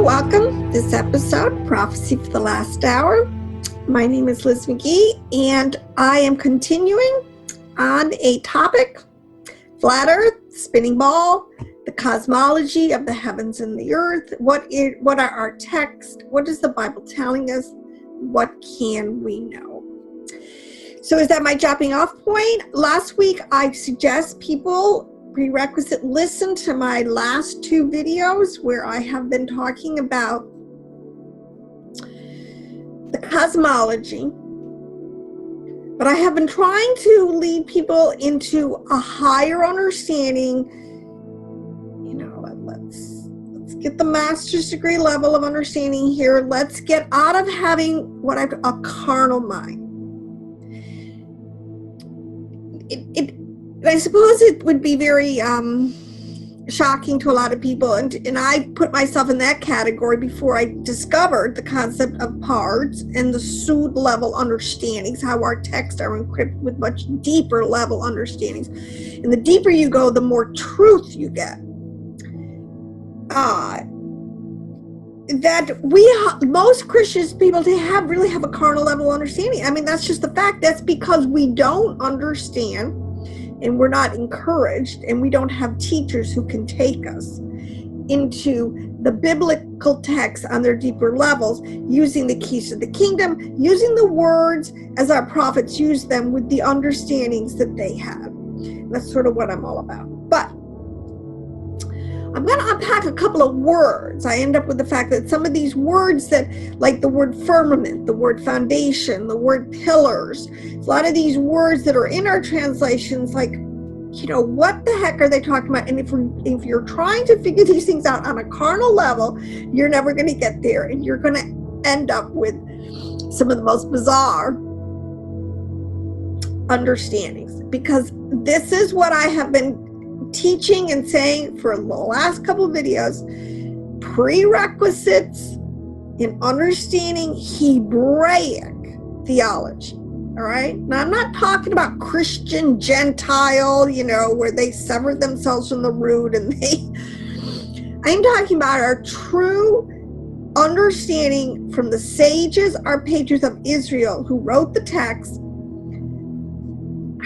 welcome this episode, Prophecy for the Last Hour. My name is Liz McGee, and I am continuing on a topic, flat earth, spinning ball, the cosmology of the heavens and the earth. What are our texts? What is the Bible telling us? What can we know? So is that my jumping off point? Last week, I suggest people prerequisite listen to my last two videos where I have been talking about the cosmology, but I have been trying to lead people into a higher understanding. Let's get the master's degree level of understanding here. Let's get out of having a carnal mind. I suppose it would be very shocking to a lot of people, and I put myself in that category before I discovered the concept of parts and the Sud level understandings, how our texts are encrypted with much deeper level understandings. And the deeper you go, the more truth you get. That most Christians people really have a carnal level understanding. I mean, that's just the fact. That's because we don't understand, and we're not encouraged, and we don't have teachers who can take us into the biblical texts on their deeper levels, using the keys to the kingdom, using the words as our prophets use them with the understandings that they had. And that's sort of what I'm all about. But I'm going to unpack a couple of words. I end up with the fact that some of these words that, like the word firmament, the word foundation, the word pillars, a lot of these words that are in our translations, like, what the heck are they talking about? And if you're trying to figure these things out on a carnal level, you're never going to get there, and you're going to end up with some of the most bizarre understandings, because this is what I have been teaching and saying for the last couple of videos: prerequisites in understanding Hebraic theology. All right. Now, I'm not talking about Christian Gentile, where they severed themselves from the root, I'm talking about our true understanding from the sages, our patriots of Israel who wrote the text,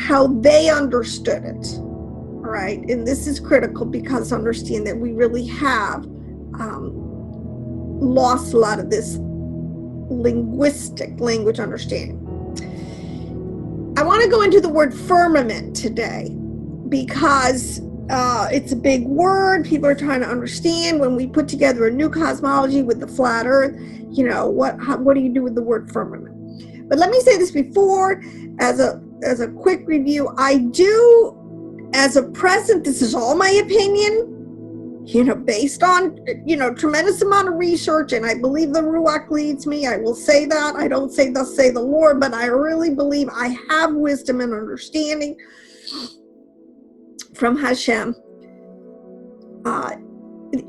how they understood it. Right, and this is critical, because understand that we really have lost a lot of this linguistic language understanding. I want to go into the word firmament today, because it's a big word. People are trying to understand when we put together a new cosmology with the flat earth, what do you do with the word firmament? But let me say this before, as a quick review. I do, as of present, this is all my opinion, based on, tremendous amount of research, and I believe the Ruach leads me. I will say that. I don't say thus say the Lord, but I really believe I have wisdom and understanding from HaShem.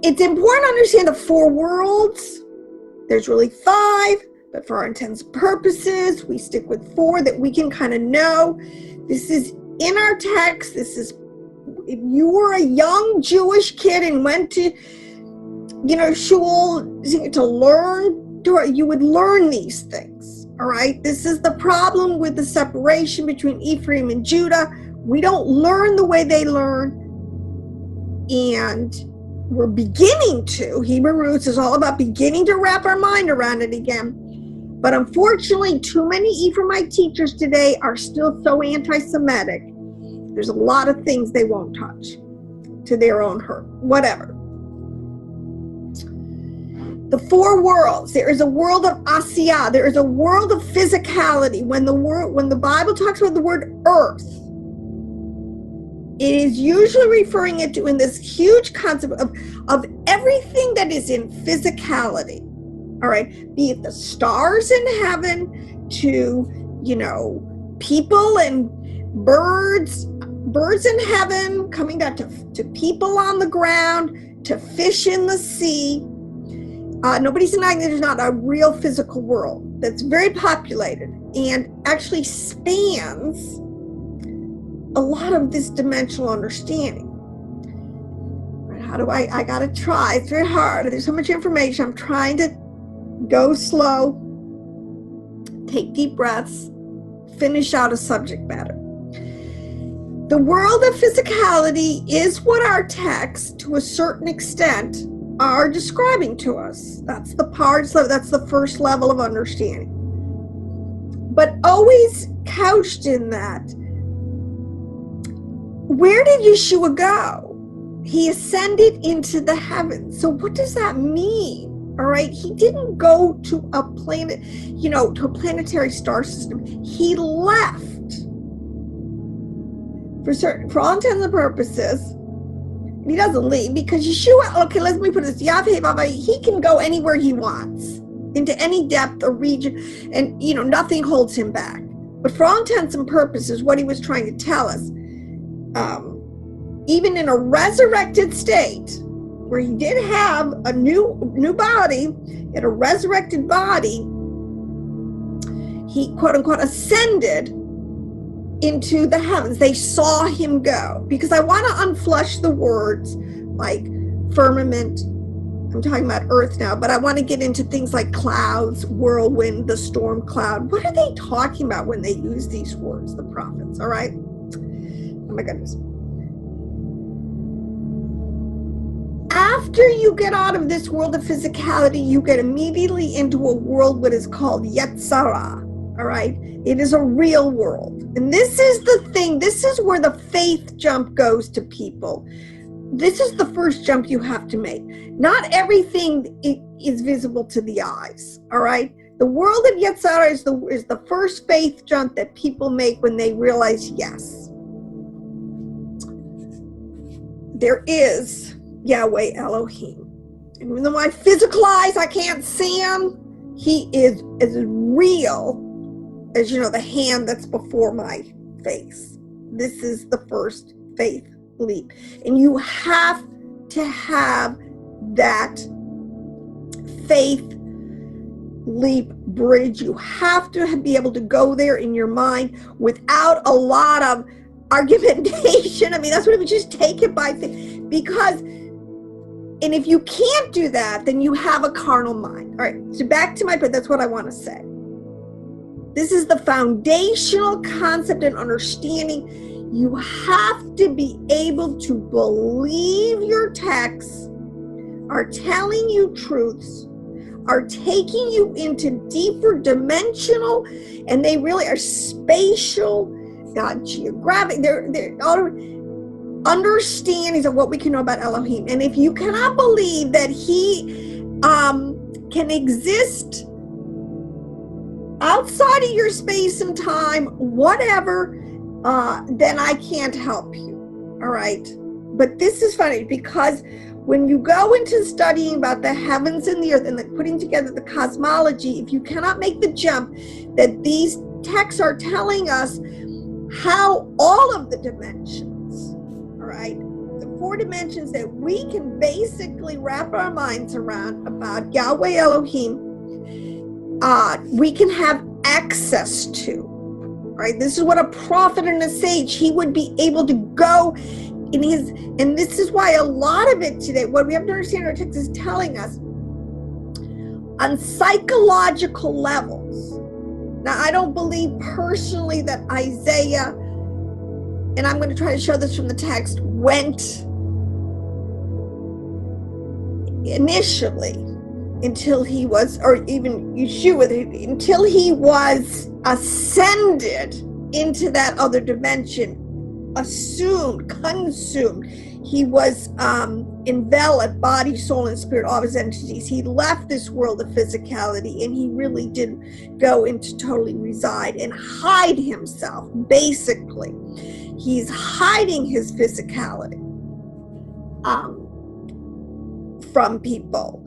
It's important to understand the four worlds. There's really five, but for our intents and purposes, we stick with four that we can kind of know. This is in our text. This is, if you were a young Jewish kid and went to, shul to learn, you would learn these things. All right. This is the problem with the separation between Ephraim and Judah. We don't learn the way they learn, and we're beginning to. Hebrew roots is all about beginning to wrap our mind around it again. But unfortunately, too many Ephraimite teachers today are still so anti-Semitic. There's a lot of things they won't touch to their own hurt, whatever. The four worlds. There is a world of Asiyah. There is a world of physicality. When the Bible talks about the word earth, it is usually referring it to in this huge concept of everything that is in physicality. All right, be it the stars in heaven, to, people and birds in heaven, coming down to people on the ground, to fish in the sea. Nobody's denying that there's not a real physical world that's very populated and actually spans a lot of this dimensional understanding. how do I gotta try. It's very hard. There's so much information. I'm trying to go slow, take deep breaths, finish out a subject matter. The world of physicality is what our texts, to a certain extent, are describing to us. That's the parts, that's the first level of understanding. But always couched in that, where did Yeshua go? He ascended into the heavens. So what does that mean? All right, he didn't go to a planet, to a planetary star system. He left. For all intents and purposes, he doesn't leave because Yeshua, okay, let me put this, Yahweh, Baba, he can go anywhere he wants, into any depth or region, and, nothing holds him back. But for all intents and purposes, what he was trying to tell us, even in a resurrected state, where he did have a new body, in a resurrected body, he, quote unquote, ascended into the heavens. They saw him go. Because I want to unflush the words like firmament. I'm talking about earth now, but I want to get into things like clouds, whirlwind, the storm cloud. What are they talking about when they use these words, the prophets? All right. Oh my goodness. After you get out of this world of physicality, you get immediately into a world what is called Yetzirah. All right. It is a real world. And this is the thing. This is where the faith jump goes to people. This is the first jump you have to make. Not everything is visible to the eyes. All right. The world of Yetzirah is the first faith jump that people make when they realize, yes, there is Yahweh Elohim. And even though my physical eyes, I can't see him, he is as real as, the hand that's before my face. This is the first faith leap. And you have to have that faith leap bridge. You have to be able to go there in your mind without a lot of argumentation. I mean, that's what it was, just take it by faith. Because, and if you can't do that, then you have a carnal mind. All right, so back to my point, that's what I want to say. This is the foundational concept and understanding. You have to be able to believe your texts are telling you truths, are taking you into deeper dimensional, and they really are spatial, geographic. They're understandings of what we can know about Elohim. And if you cannot believe that he can exist outside of your space and time, whatever, then I can't help you. All right. But this is funny because when you go into studying about the heavens and the earth and putting together the cosmology, if you cannot make the jump that these texts are telling us how all of the dimensions, all right, the 4 dimensions that we can basically wrap our minds around about Yahweh Elohim, we can have access to, right? This is what a prophet and a sage, he would be able to go in his, and this is why a lot of it today, what we have to understand, our text is telling us on psychological levels. Now, I don't believe personally that Isaiah, and I'm going to try to show this from the text, went initially until he was, or even Yeshua, until he was ascended into that other dimension, assumed, consumed. He was enveloped, body, soul, and spirit, all of his entities. He left this world of physicality, and he really did go into totally reside and hide himself, basically. He's hiding his physicality from people.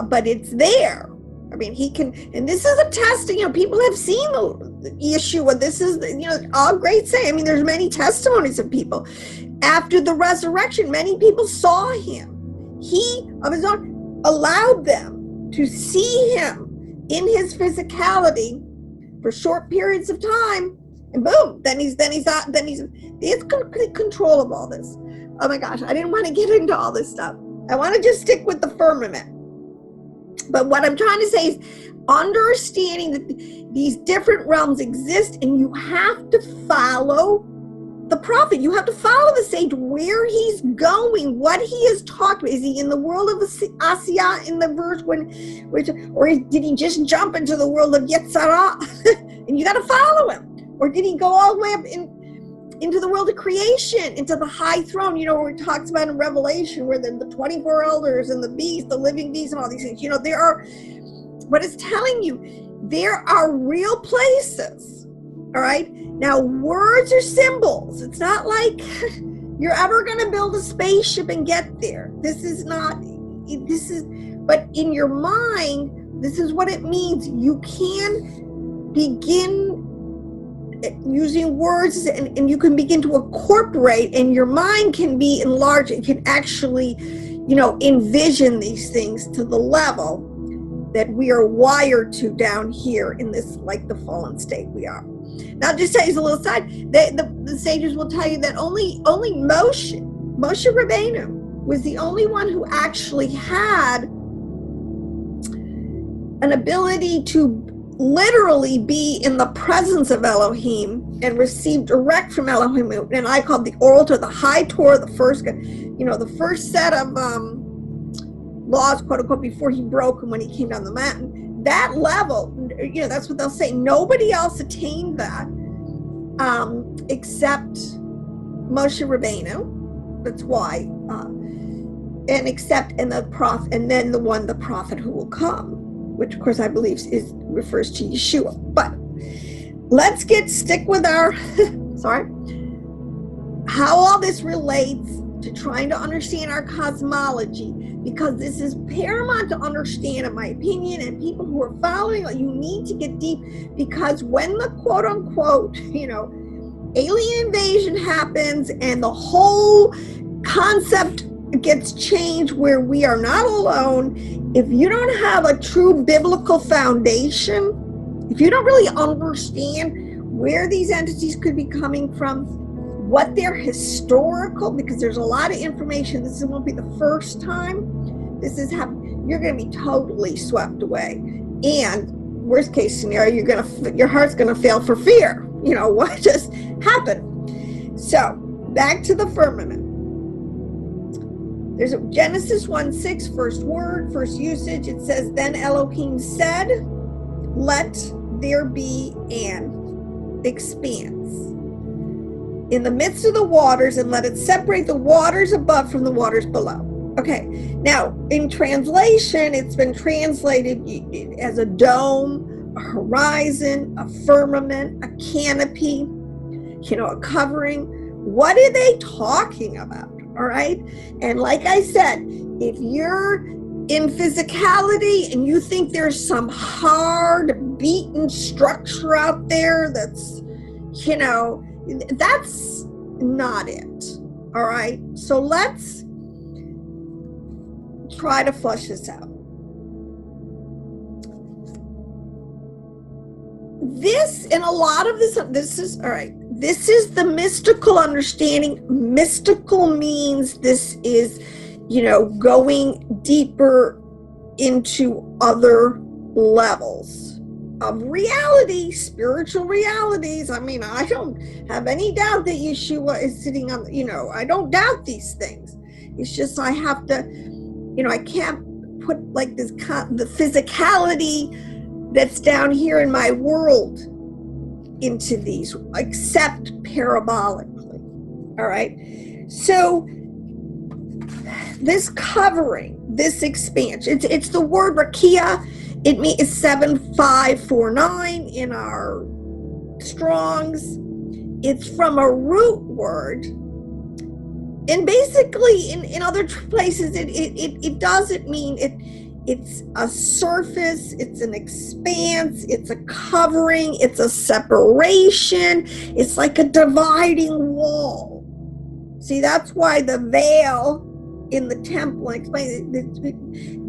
But it's there. I mean, he can, and this is a test, people have seen Yeshua. This is, all great say. I mean, there's many testimonies of people. After the resurrection, many people saw him. He, of his own, allowed them to see him in his physicality for short periods of time, and boom, then he's complete control of all this. Oh my gosh, I didn't want to get into all this stuff. I want to just stick with the firmament. But what I'm trying to say is understanding that these different realms exist, and you have to follow the prophet. You have to follow the sage where he's going, what he is talking about. Is he in the world of Asiya in the verse or did he just jump into the world of Yetzirah? And you got to follow him. Or did he go all the way up into the world of creation, into the high throne, where it talks about in Revelation, where the 24 elders and the beast, the living beast, and all these things. There are, what it's telling you, there are real places. All right. Now, words are symbols. It's not like you're ever going to build a spaceship and get there. But in your mind, this is what it means. You can begin using words, and you can begin to incorporate, and your mind can be enlarged. It can actually, envision these things to the level that we are wired to down here in this, like the fallen state we are. Now, just tell you a little side, the sages will tell you that only Moshe Rabbeinu was the only one who actually had an ability to literally be in the presence of Elohim and receive direct from Elohim. And I call the oral Torah, the high Torah, the first set of laws, quote unquote, before he broke them when he came down the mountain. That level, that's what they'll say. Nobody else attained that except Moshe Rabbeinu. That's why, and the prophet, and then the prophet who will come, which of course I believe refers to Yeshua. But let's stick with our how all this relates to trying to understand our cosmology, because this is paramount to understand, in my opinion, and people who are following, you need to get deep, because when the quote unquote, alien invasion happens and the whole concept gets changed where we are not alone, if you don't have a true biblical foundation, if you don't really understand where these entities could be coming from, what they're historical, because there's a lot of information. This won't be the first time. This is how you're going to be totally swept away. And worst case scenario, your heart's going to fail for fear. What just happened? So back to the firmament. There's Genesis 1:6, first word, first usage. It says, then Elohim said, let there be an expanse in the midst of the waters, and let it separate the waters above from the waters below. Okay, now in translation, it's been translated as a dome, a horizon, a firmament, a canopy, a covering. What are they talking about? All right. And like I said, if you're in physicality and you think there's some hard beaten structure out there that's, that's not it. All right. So let's try to flush this out. This, and a lot of this is, all right, this is the mystical understanding. Mystical means this is, going deeper into other levels of reality, spiritual realities. I mean, I don't have any doubt that Yeshua is sitting on, I don't doubt these things. It's just, I have to, I can't put like this, the physicality that's down here in my world into these, except parabolically. All right. So this covering, this expansion, it's the word rakia. It is 7549 in our Strong's. It's from a root word. And basically in other places, it doesn't mean it's a surface, it's an expanse, it's a covering, it's a separation, it's like a dividing wall. See, that's why the veil in the temple,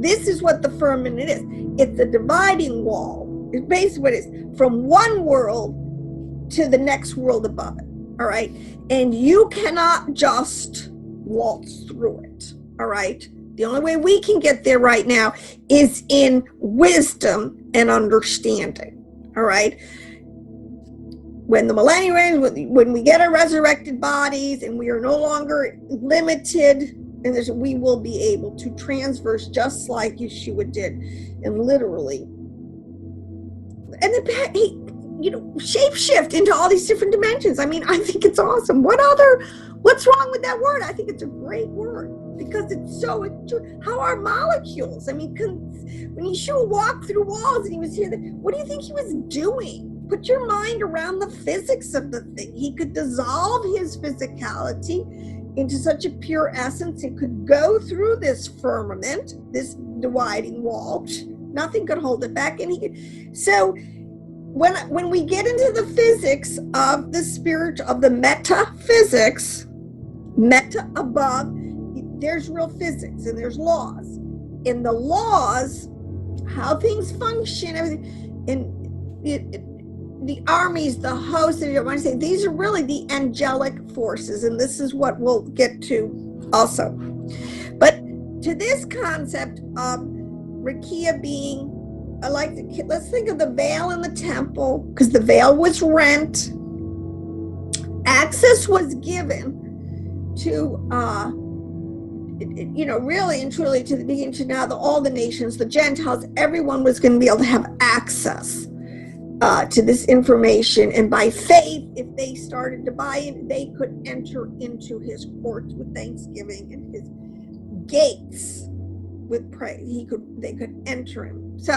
this is what the firmament is. It's a dividing wall. It's basically what it is, from one world to the next world above it. All right. And you cannot just waltz through it. All right. The only way we can get there right now is in wisdom and understanding. All right. When the millennium ends, when we get our resurrected bodies and we are no longer limited, and we will be able to transverse just like Yeshua did, and literally, and then he, shapeshift into all these different dimensions. I mean, I think it's awesome. What's wrong with that word? I think it's a great word because it's so true. How are molecules? I mean, when Yeshua walked through walls and he was here, what do you think he was doing? Put your mind around the physics of the thing. He could dissolve his physicality into such a pure essence. It could go through this firmament, this dividing wall. Nothing could hold it back. And he could. So when we get into the physics of the spirit, of the metaphysics, meta above, there's real physics and there's laws. In the laws, how things function, everything, the armies, the hosts, and I say these are really the angelic forces, and this is what we'll get to also. But to this concept of Rakia being, let's think of the veil in the temple, because the veil was rent. Access was given to, really and truly to the beginning to now, all the nations, the Gentiles, everyone was going to be able to have access to this information, and by faith, if they started to buy it, they could enter into his courts with thanksgiving and his gates with praise. They could enter him. So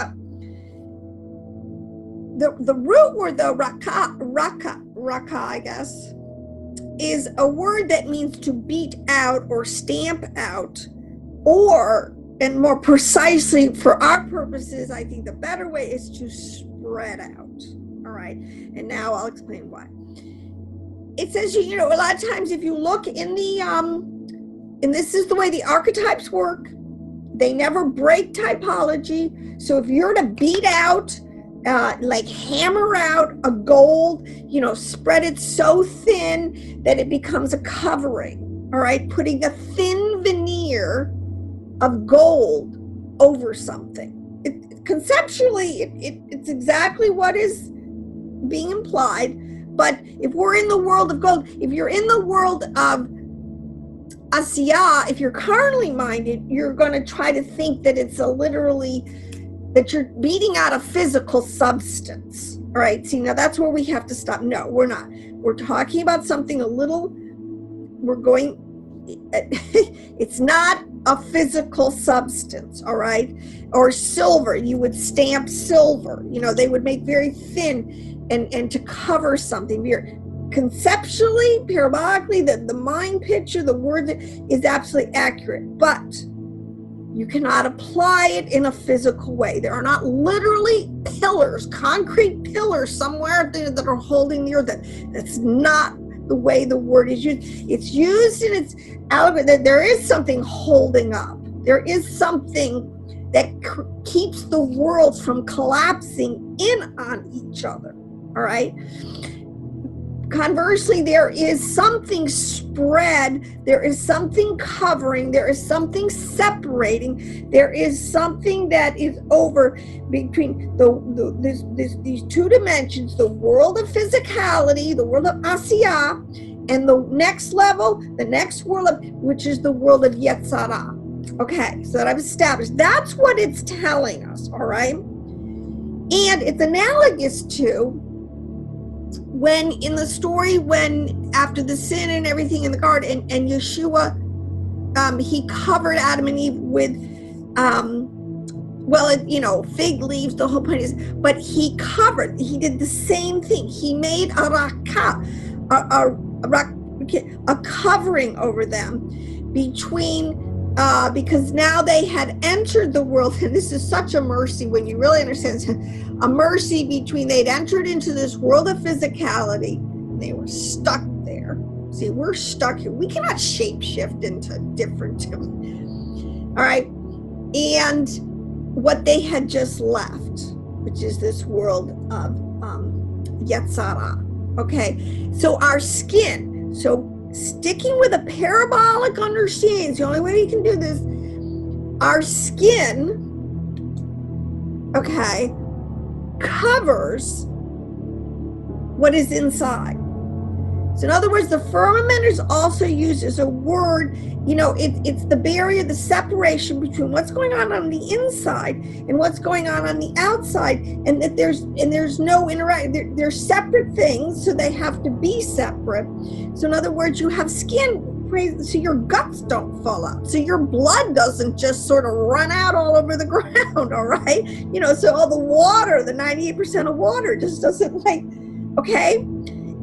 the root word, though, raka, I guess, is a word that means to beat out or stamp out, or, and more precisely for our purposes, I think the better way is to spread out. All right, and now I'll explain why. It says, a lot of times if you look in the and this is the way the archetypes work, they never break typology. So if you're to beat out, like hammer out a gold, spread it so thin that it becomes a covering. All right, putting a thin veneer of gold over something. Conceptually, it's exactly what is being implied. But if we're in the world of gold, if you're in the world of Asiyah, if you're carnally minded, you're going to try to think that it's that you're beating out a physical substance. All right, see, now that's where we have to stop. No, we're not. We're talking about something it's not a physical substance, all right? Or silver, you would stamp silver. They would make very thin and to cover something. Conceptually, parabolically, the mind picture, the word is absolutely accurate, but you cannot apply it in a physical way. There are not literally pillars, concrete pillars somewhere that are holding the earth. That's not the way the word is used. It's used in its element that there is something holding up. There is something that keeps the worlds from collapsing in on each other. All right. Conversely, there is something spread, there is something covering, there is something separating, there is something that is over between these two dimensions, the world of physicality, the world of Asiyah, and the next level, the next world, which is the world of Yetzirah. Okay, so that I've established. That's what it's telling us, all right? And it's analogous to when in the story, when after the sin and everything in the garden, and Yeshua, he covered Adam and Eve with, fig leaves, the whole point is, but he did the same thing. He made a rakah, a covering over them between, because now they had entered the world, and this is such a mercy when you really understand, a mercy between, they'd entered into this world of physicality, and they were stuck there. See, we're stuck here. We cannot shapeshift into different, all right? And what they had just left, which is this world of Yetzirah, okay? So our skin, so sticking with a parabolic understanding, it's the only way you can do this. Our skin, okay, covers what is inside. So in other words, the firmament is also used as a word, it's the barrier, the separation between what's going on the inside and what's going on the outside, and that there's no interaction. They're separate things, so they have to be separate. So in other words, you have skin, so your guts don't fall out, so your blood doesn't just sort of run out all over the ground, all right? So all the water, the 98% of water just doesn't okay?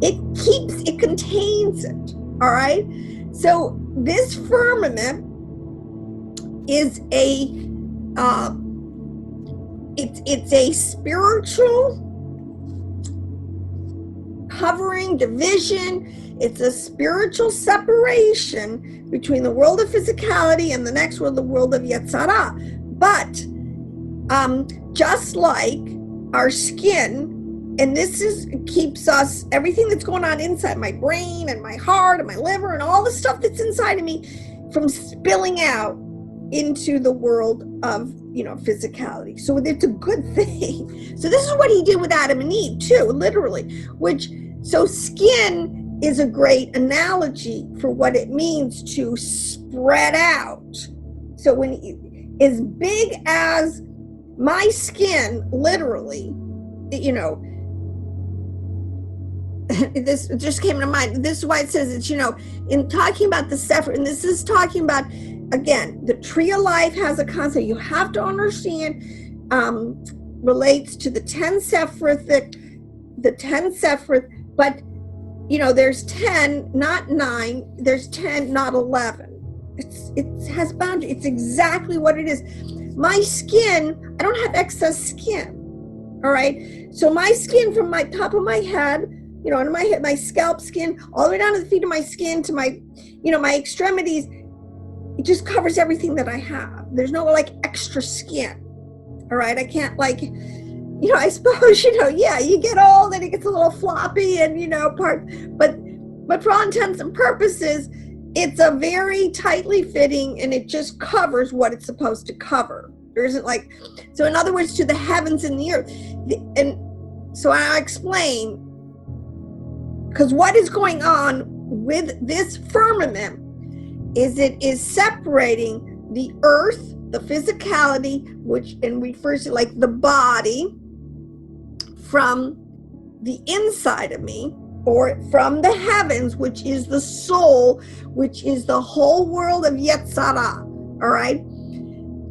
It contains it, all right? So this firmament is it's a spiritual covering, division. It's a spiritual separation between the world of physicality and the next world, the world of Yetzirah. But just like our skin, and this keeps us, everything that's going on inside my brain and my heart and my liver and all the stuff that's inside of me from spilling out into the world of, physicality. So it's a good thing. So this is what he did with Adam and Eve too, literally, so skin is a great analogy for what it means to spread out. So as big as my skin, literally, this just came to mind. This is why it says it's, in talking about the Sefer, and this is talking about, again, the tree of life has a concept you have to understand, relates to the 10 Sephiroth, but, there's 10, not 9, there's 10, not 11. It has boundaries. It's exactly what it is. My skin, I don't have excess skin, all right? So my skin from my top of my head, under my head, my scalp skin, all the way down to the feet of my skin, to my, my extremities, it just covers everything that I have. There's no extra skin. All right. I can't I suppose, you get old and it gets a little floppy and, but for all intents and purposes, it's a very tightly fitting, and it just covers what it's supposed to cover. There isn't so in other words, to the heavens and the earth. And so I'll explain, because what is going on with this firmament is it is separating the earth, the physicality, and we first the body, from the inside of me, or from the heavens, which is the soul, which is the whole world of Yetzirah. All right.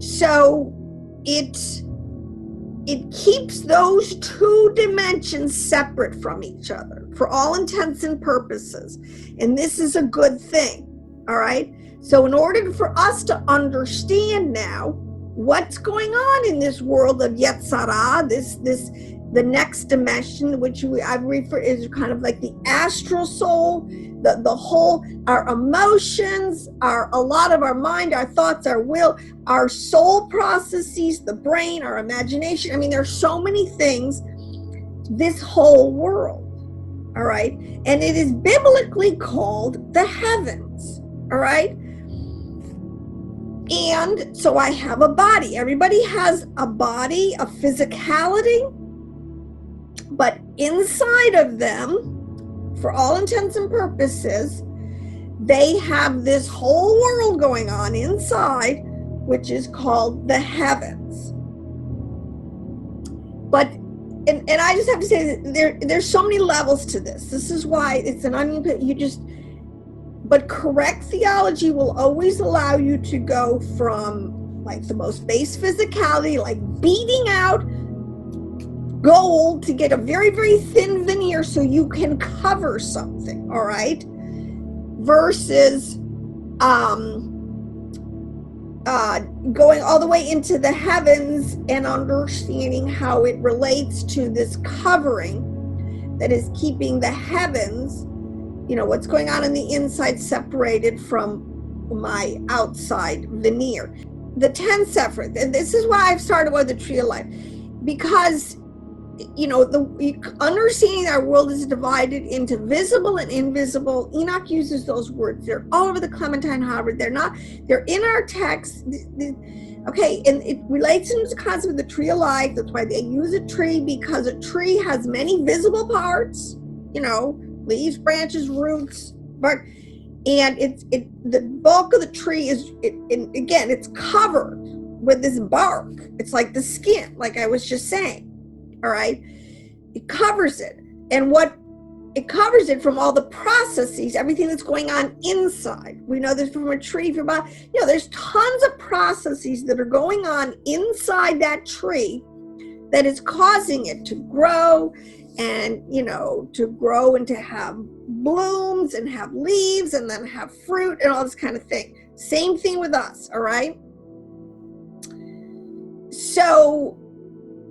So it keeps those two dimensions separate from each other for all intents and purposes. And this is a good thing. All right. So in order for us to understand now what's going on in this world of Yetzirah, the next dimension, which I refer is kind of like the astral soul, the whole, our emotions, a lot of our mind, our thoughts, our will, our soul processes, the brain, our imagination. I mean, there's so many things, this whole world. All right. And it is biblically called the heavens. All right. And so I have a body. Everybody has a body, a physicality, but inside of them, for all intents and purposes, they have this whole world going on inside, which is called the heavens. But, and I just have to say that there's so many levels to this. This is why it's an onion pit. But correct theology will always allow you to go from the most base physicality, beating out gold to get a very, very thin veneer so you can cover something, all right? Versus going all the way into the heavens and understanding how it relates to this covering that is keeping the heavens, what's going on the inside, separated from my outside veneer. The 10 Sephiroth, and this is why I've started with the Tree of Life, because understanding our world is divided into visible and invisible. Enoch uses those words. They're all over the Clementine Harvard. They're in our text. Okay, and it relates into the concept of the tree of life. That's why they use a tree, because a tree has many visible parts, leaves, branches, roots, but the bulk of the tree is, it's covered with this bark. It's like the skin, like I was just saying. All right, it covers it, and it covers it from all the processes, everything that's going on inside. We know this from a tree. There's tons of processes that are going on inside that tree that is causing it to grow, and and to have blooms and have leaves and then have fruit and all this kind of thing. Same thing with us. All right, so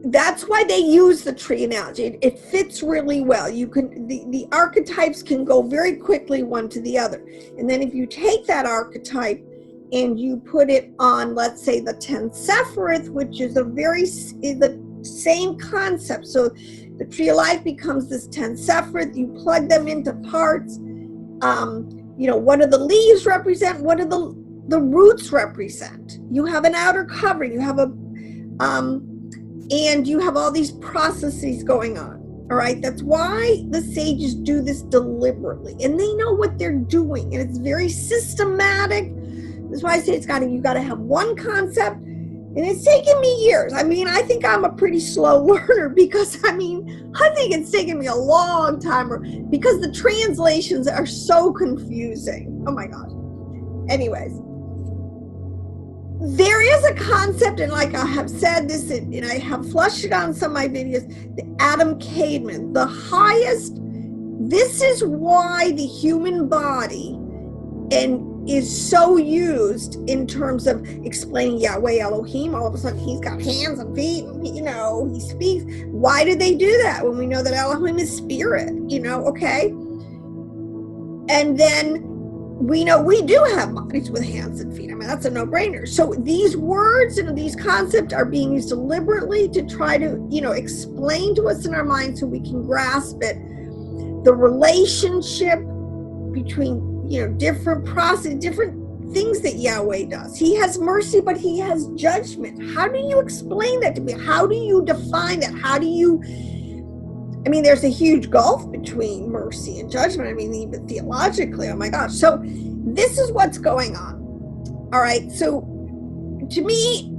that's why they use the tree analogy. It fits really well. The archetypes can go very quickly one to the other. And then if you take that archetype and you put it on, let's say, the 10 Sephiroth, which is the same concept. So the tree of life becomes this 10 Sephiroth. You plug them into parts. What do the leaves represent? What do the roots represent? You have an outer covering. You have and you have all these processes going on. All right, that's why the sages do this deliberately, and they know what they're doing, and it's very systematic. That's why I say you got to have one concept, and it's taken me years. I think I'm a pretty slow learner, because I think it's taken me a long time, because the translations are so confusing. Oh my gosh. Anyways, there is a concept, and like I have said this, and I have flushed it on some of my videos, the Adam Caveman, the highest. This is why the human body is so used in terms of explaining Yahweh Elohim. All of a sudden he's got hands and feet, and he speaks. Why did they do that when we know that Elohim is spirit? Okay. And then we know we do have bodies with hands and feet. That's a no-brainer. So these words and these concepts are being used deliberately to try to, explain to us in our minds so we can grasp it. The relationship between, different processes, different things that Yahweh does. He has mercy, but he has judgment. How do you explain that to me? How do you define that? How do you... there's a huge gulf between mercy and judgment. Even theologically, oh my gosh. So this is what's going on. All right. So to me,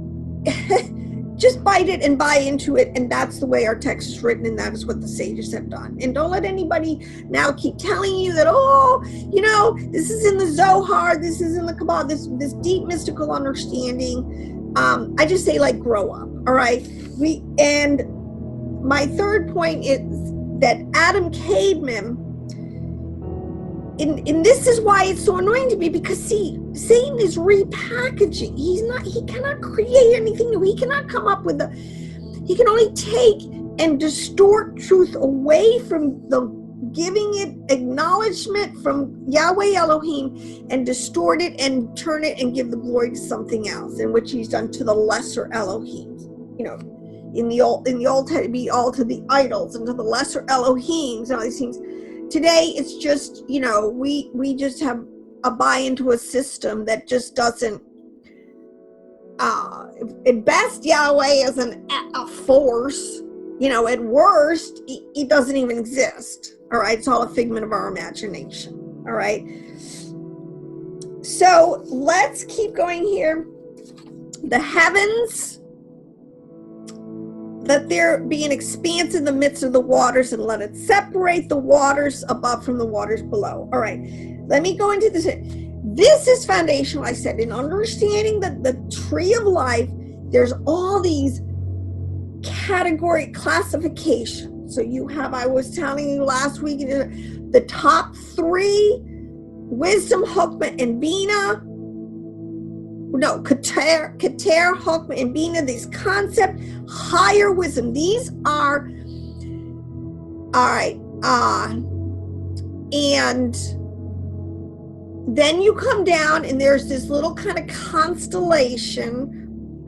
just bite it and buy into it. And that's the way our text is written. And that is what the sages have done. And don't let anybody now keep telling you that, this is in the Zohar, this is in the Kabbalah, this deep mystical understanding. I just say, grow up. All right. My third point is that Adam Caveman, and this is why it's so annoying to me, because Satan is repackaging. He cannot create anything new. He cannot come up with he can only take and distort truth away from giving it acknowledgement from Yahweh Elohim, and distort it and turn it and give the glory to something else, in which he's done to the lesser Elohims. In the old it'd be all to the idols and to the lesser Elohims and all these things. Today it's just, we just have a buy into a system that just doesn't, at best Yahweh is a force, at worst it doesn't even exist. All right, it's all a figment of our imagination. All right, so let's keep going here. The heavens, let there be an expanse in the midst of the waters, and let it separate the waters above from the waters below. All right, let me go into this. This is foundational, I said, in understanding that the tree of life, there's all these category classifications. So you have, I was telling you last week, the top three: wisdom, Chokmah, and Bina. No, Keter, Chokmah, and Bina, these concepts, higher wisdom. These are, all right, and then you come down, and there's this little kind of constellation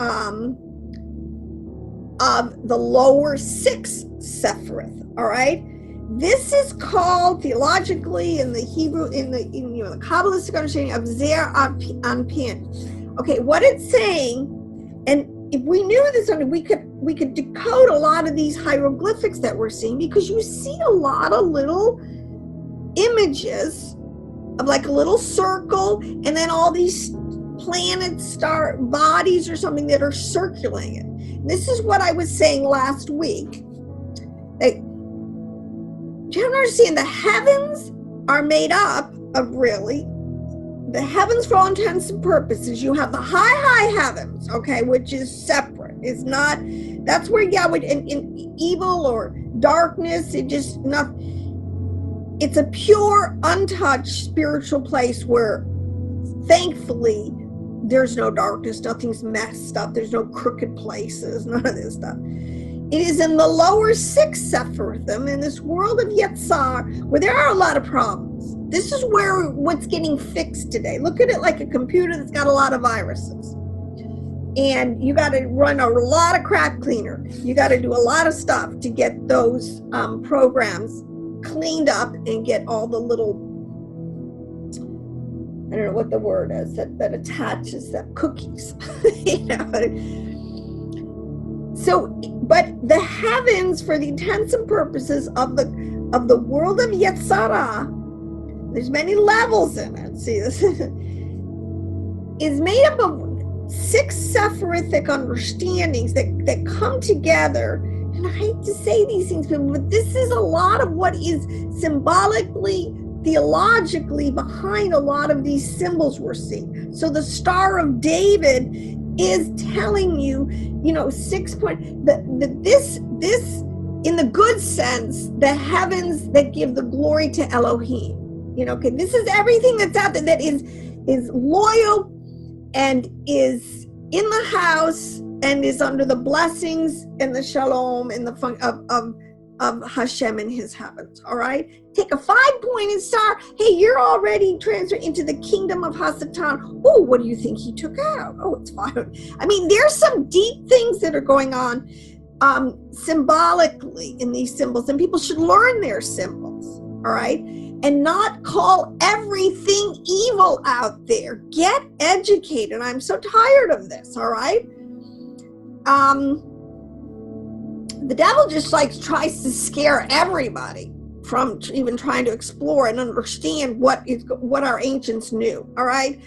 of the lower 6 Sephiroth, all right? This is called theologically in the Hebrew, in the Kabbalistic understanding of Zer Anpin. Okay, what it's saying, and if we knew this, we could decode a lot of these hieroglyphics that we're seeing, because you see a lot of little images of like a little circle and then all these planet star bodies or something that are circulating it. This is what I was saying last week. That you don't understand, the heavens are made up of really, the heavens for all intents and purposes, you have the high heavens, okay, which is separate. It's not, that's where Yahweh in evil or darkness, it just not, it's a pure, untouched spiritual place where thankfully there's no darkness, nothing's messed up, there's no crooked places, none of this stuff. It is in the lower 6 Sephirothim, in this world of Yetzar, where there are a lot of problems. This is where what's getting fixed today. Look at it like a computer that's got a lot of viruses. And you got to run a lot of crap cleaner. You got to do a lot of stuff to get those programs cleaned up and get all the little, I don't know what the word is, that attaches that cookies. You know. So, but the heavens, for the intents and purposes of the world of Yetzirah, there's many levels in it. See, this is made up of 6 Sephirothic understandings that come together. And I hate to say these things, but this is a lot of what is symbolically, theologically behind a lot of these symbols we're seeing. So the Star of David is telling you, 6 point, this in the good sense, the heavens that give the glory to Elohim. Okay, this is everything that's out there that is loyal and is in the house and is under the blessings and the shalom and the of HaShem in his heavens. All right, take a 5-pointed star. Hey, you're already transferred into the kingdom of Hasatan. Oh, what do you think he took out? Oh, it's 5. I mean, there's some deep things that are going on symbolically in these symbols, and people should learn their symbols. All right, and not call everything evil out there. Get educated. I'm so tired of this. All right. The devil just tries to scare everybody from even trying to explore and understand what our ancients knew. All right,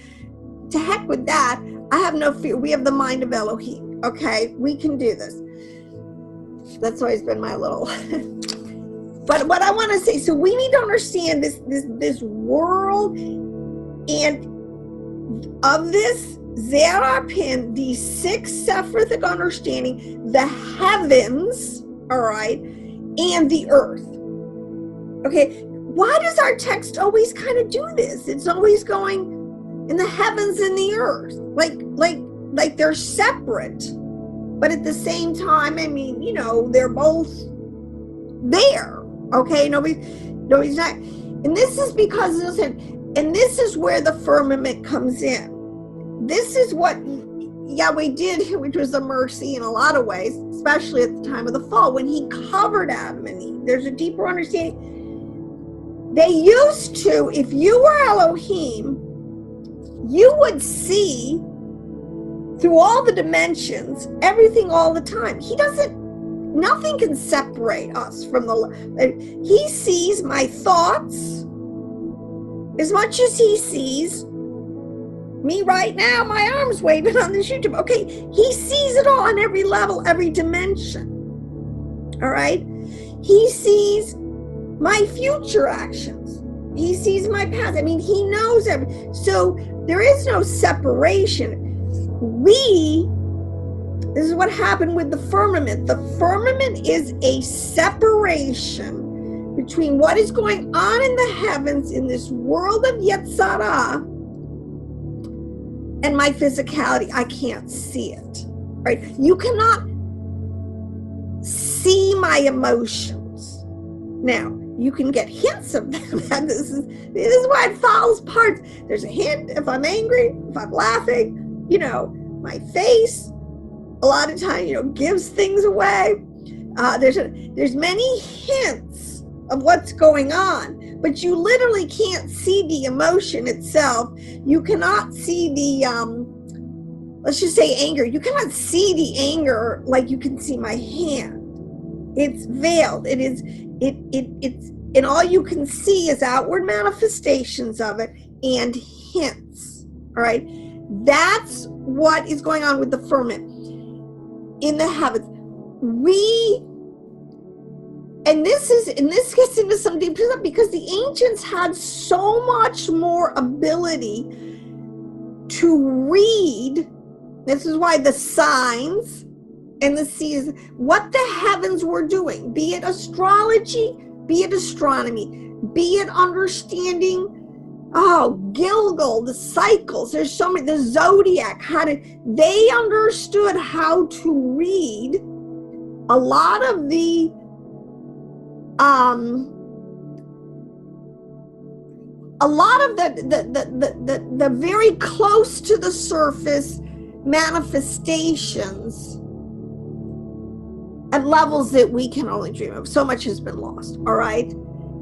to heck with that. I have no fear. We have the mind of Elohim. Okay, we can do this. That's always been my little. But what I want to say, so we need to understand this world and of this Zerapin, the 6 Sephirothic understanding, the heavens, all right, and the earth. Okay, why does our text always kind of do this? It's always going in the heavens and the earth, like they're separate, but at the same time, I mean, they're both there. Okay, nobody's not, and this is because, listen, and this is where the firmament comes in. This is what Yahweh did, which was a mercy in a lot of ways, especially at the time of the fall, when he covered Adam and Eve. There's a deeper understanding. They used to, if you were Elohim, you would see through all the dimensions, everything all the time. Nothing can separate us from he sees my thoughts as much as he sees me right now, my arms waving on this YouTube. Okay, he sees it all on every level, every dimension. All right? He sees my future actions. He sees my past. I mean, he knows everything. So there is no separation. This is what happened with the firmament. The firmament is a separation between what is going on in the heavens in this world of Yetzirah and my physicality. I can't see it, right? You cannot see my emotions. Now, you can get hints of them. This is why it falls apart. There's a hint if I'm angry, if I'm laughing, my face, a lot of time, gives things away. There's many hints of what's going on, but you literally can't see the emotion itself. You cannot see the, let's just say anger. You cannot see the anger like you can see my hand. It's veiled. It's, and all you can see is outward manifestations of it and hints. All right. That's what is going on with the firmament in the heavens. And this gets into some deep stuff, because the ancients had so much more ability to read. This is why the signs and the seasons, what the heavens were doing, be it astrology, be it astronomy, be it understanding, Gilgal, the cycles, there's so many, the zodiac, they understood how to read a lot of the the very close to the surface manifestations at levels that we can only dream of. So much has been lost, all right?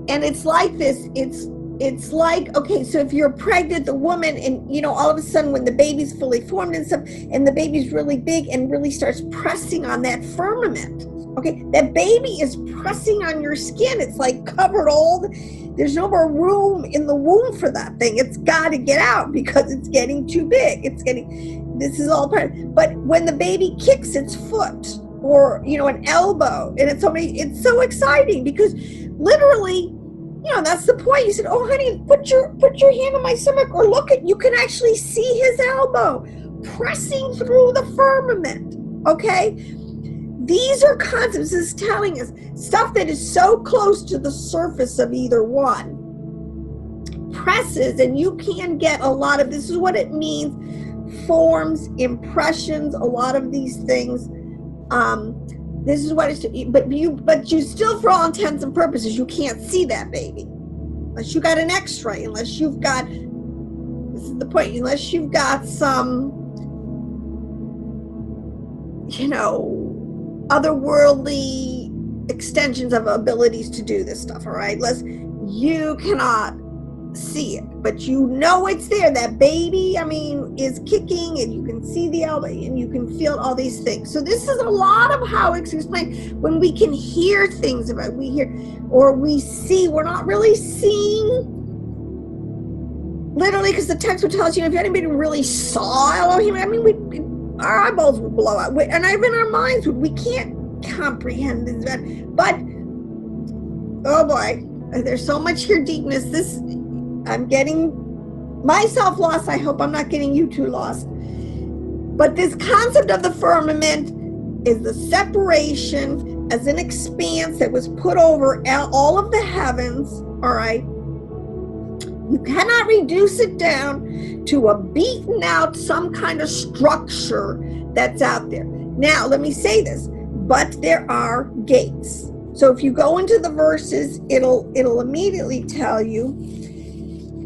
And it's like this, it's like, okay, so if you're pregnant, the woman, and all of a sudden when the baby's fully formed and stuff, and the baby's really big and really starts pressing on that firmament, okay, that baby is pressing on your skin. It's like covered there's no more room in the womb for that thing. It's got to get out because it's getting too big. This is all part. But when the baby kicks its foot or, an elbow, and it's so exciting, because literally, that's the point. You said, oh, honey, put your hand on my stomach, or you can actually see his elbow pressing through the firmament. Okay. These are concepts. This is telling us stuff that is so close to the surface of either one presses, and you can get a lot of, this is what it means, forms, impressions, a lot of these things. This is what it's, but you still, for all intents and purposes, you can't see that baby unless you got an x-ray, unless you've got, this is the point, unless you've got some, otherworldly extensions of abilities to do this stuff, all right? You cannot see it, but it's there. That baby, is kicking, and you can see the elbow, and you can feel all these things. So this is a lot of how it's explained. When we can hear things about it, we hear, or we see, we're not really seeing literally, because the text would tell us, if anybody really saw Elohim, our eyeballs would blow out, and even our minds we can't comprehend this. But oh boy, there's so much here deepness. I'm getting myself lost. I hope I'm not getting you too lost. But this concept of the firmament is the separation as an expanse that was put over all of the heavens, all right? You cannot reduce it down to a beaten out, some kind of structure that's out there. Now, let me say this, but there are gates. So if you go into the verses, it'll immediately tell you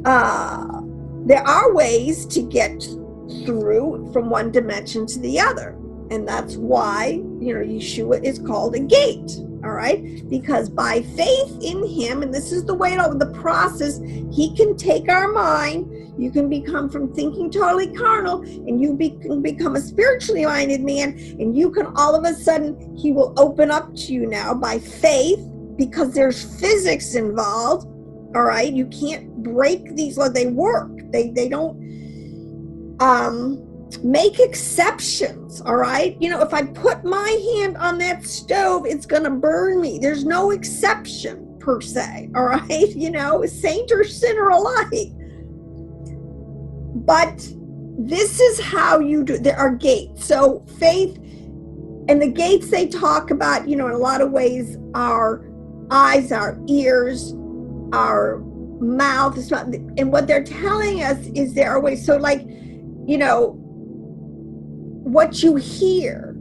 there are ways to get through from one dimension to the other. And that's why, Yeshua is called a gate. All right, because by faith in him, and this is the way the process, he can take our mind. You can become from thinking totally carnal, and you can become a spiritually minded man, and you can all of a sudden, he will open up to you now by faith, because there's physics involved. All right, you can't break these laws. They work. They don't make exceptions. All right, if I put my hand on that stove, it's gonna burn me. There's no exception per se. All right, saint or sinner alike. But this is how you do. There are gates. So faith, and the gates they talk about, in a lot of ways, our eyes, our ears, our mouth. And what they're telling us is there are ways. So what you hear,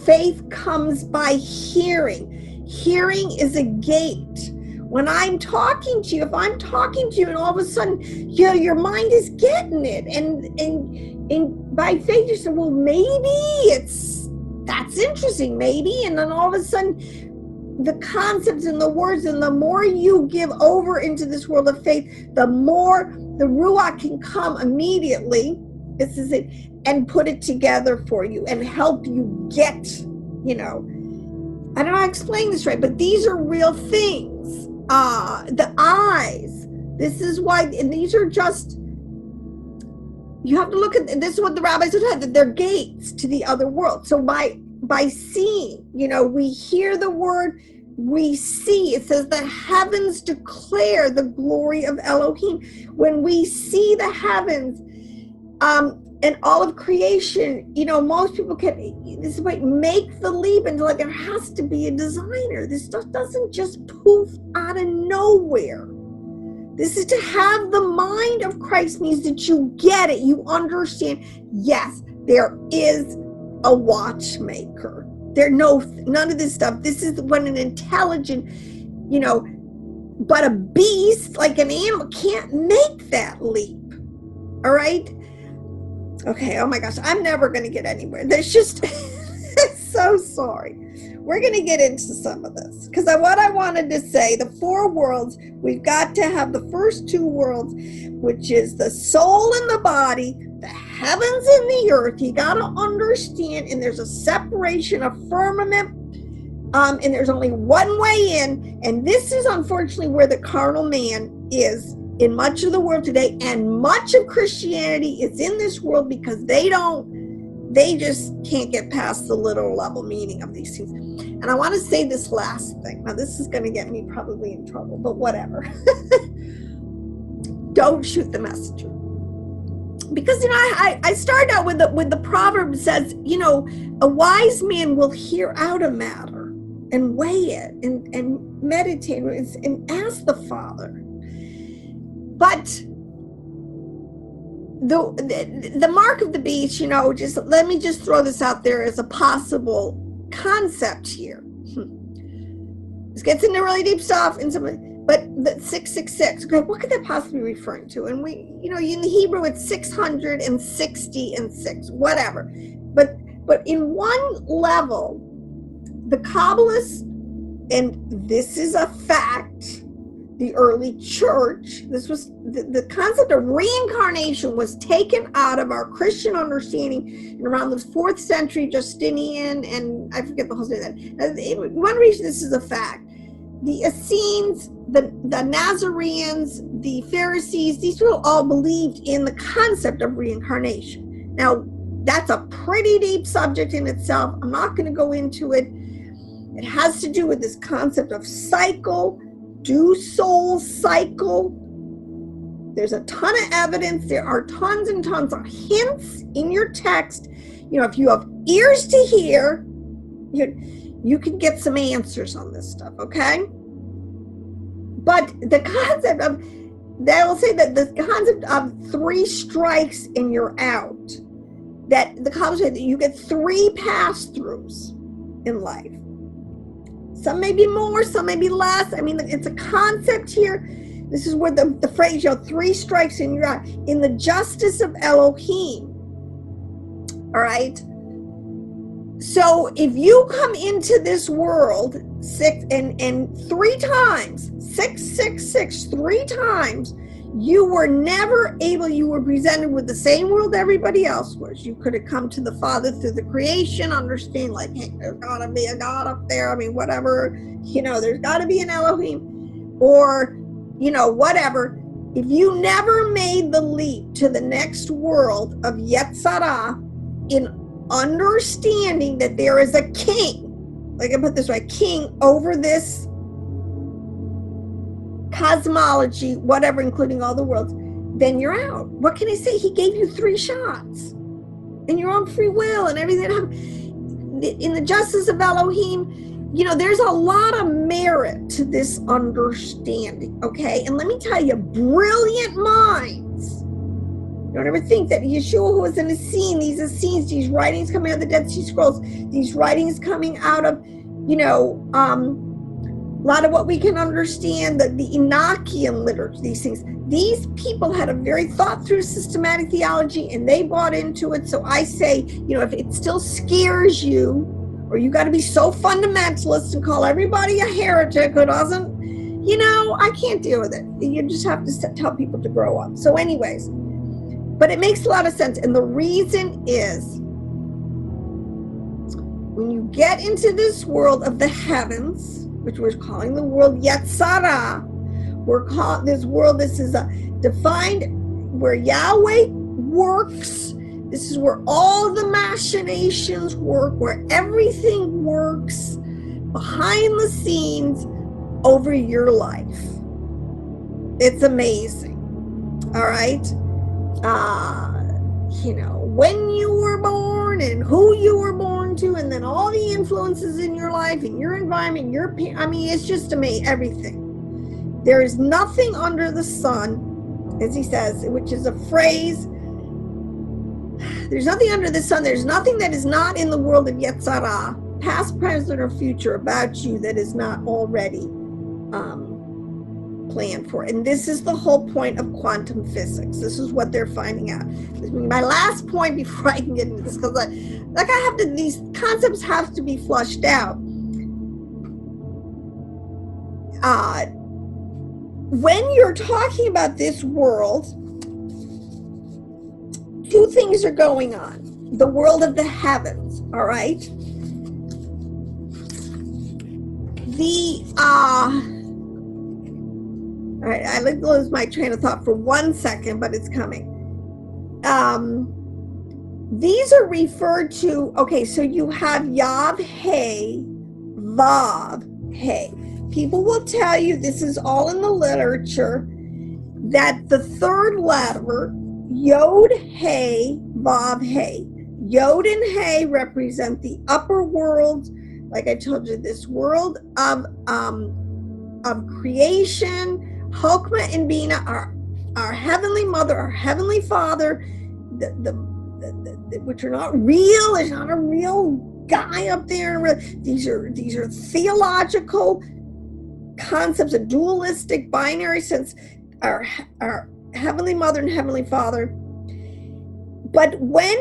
faith comes by hearing. Hearing is a gate. When I'm talking to you, if I'm talking to you and all of a sudden, your mind is getting it, and And by faith, you say, well, maybe that's interesting, maybe. And then all of a sudden, the concepts and the words, and the more you give over into this world of faith, the more the Ruach can come immediately, this is it, and put it together for you and help you get, I don't know how to explain this right, but these are real things. The eyes, this is why, and these are just, you have to look at, this is what the rabbis have said, that they're gates to the other world. So by seeing, we hear the word, we see, it says the heavens declare the glory of Elohim. When we see the heavens, and all of creation, most people this might make the leap into like, there has to be a designer. This stuff doesn't just poof out of nowhere. This is to have the mind of Christ, means that you get it, you understand. Yes, there is a watchmaker. None of this stuff. This is when an intelligent, but a beast, like an animal, can't make that leap. All right? Okay, oh my gosh, I'm never going to get anywhere. There's just, so sorry. We're going to get into some of this. Because what I wanted to say, the 4 worlds, we've got to have the first 2 worlds, which is the soul and the body, the heavens and the earth. You got to understand, and there's a separation of firmament, and there's only one way in, and this is unfortunately where the carnal man is in much of the world today, and much of Christianity is in this world because they just can't get past the literal level meaning of these things. And I want to say this last thing. Now, this is going to get me probably in trouble, but whatever. Don't shoot the messenger. Because, I started out with the proverb that says, a wise man will hear out a matter and weigh it and meditate and ask the Father. But the mark of the beast, just let me just throw this out there as a possible concept here. This gets into really deep stuff, but the 666, okay, what could that possibly be referring to? And we, in the Hebrew, it's 660 and 6, whatever. But in one level, the Kabbalists, and this is a fact, the early church, this was the concept of reincarnation was taken out of our Christian understanding in around the 4th century, Justinian, and I forget the whole thing. One reason this is a fact, the Essenes, the Nazarenes, the Pharisees, these people all believed in the concept of reincarnation. Now, that's a pretty deep subject in itself. I'm not going to go into it. It has to do with this concept of cycle. Do souls cycle? There's a ton of evidence. There are tons and tons of hints in your text. If you have ears to hear, you can get some answers on this stuff, okay? But the concept of, they will say that the concept of 3 strikes and you're out, that the concept say that you get 3 pass-throughs in life. Some may be more, some may be less. I mean, it's a concept here. This is where the phrase, 3 strikes and you're out. In the justice of Elohim. All right? So if you come into this world 6 and 3 times, 666, 3 times, you were never able, you were presented with the same world everybody else was. You could have come to the Father through the creation, understand like, hey, there's got to be a God up there. I mean, whatever, there's got to be an Elohim or, whatever. If you never made the leap to the next world of Yetzirah in understanding that there is a king, like I put this right, king over this cosmology, whatever, including all the worlds, then you're out. What can I say? He gave you 3 shots and your own free will and everything. In the justice of Elohim, there's a lot of merit to this understanding, okay? And let me tell you, brilliant minds, don't ever think that Yeshua, who was in the scene, these Essenes, these writings coming out of the Dead Sea Scrolls, these writings coming out of, a lot of what we can understand, the Enochian literature, these things. These people had a very thought through systematic theology, and they bought into it. So I say, if it still scares you, or you got to be so fundamentalist and call everybody a heretic who doesn't, I can't deal with it. You just have to tell people to grow up. So anyways, but it makes a lot of sense. And the reason is, when you get into this world of the heavens, which we're calling the world Yetzirah, this is a defined where Yahweh works. This is where all the machinations work, where everything works behind the scenes over your life. It's amazing. All right. When you were born and who you were born to, and then all the influences in your life and your environment, it's just amazing, everything. There is nothing under the sun, as he says, which is a phrase. There's nothing under the sun. There's nothing that is not in the world of Yetzirah, past, present, or future, about you that is not already planned for. And this is the whole point of quantum physics. This is what they're finding out. My last point before I can get into this, because these concepts have to be flushed out. When you're talking about this world, two things are going on. The world of the heavens, all right? All right, I lose my train of thought for 1 second, but it's coming. These are referred to, okay, so you have Yod-Heh, Vav-Heh. People will tell you, this is all in the literature, that the third letter, Yod-Heh, Vav-Heh. Yod and Hey represent the upper world, like I told you, this world of creation. Chokmah and Bina are our heavenly mother, our heavenly father, which are not real. There's not a real guy up there. These are theological concepts, a dualistic binary sense. Our heavenly mother and heavenly father. But when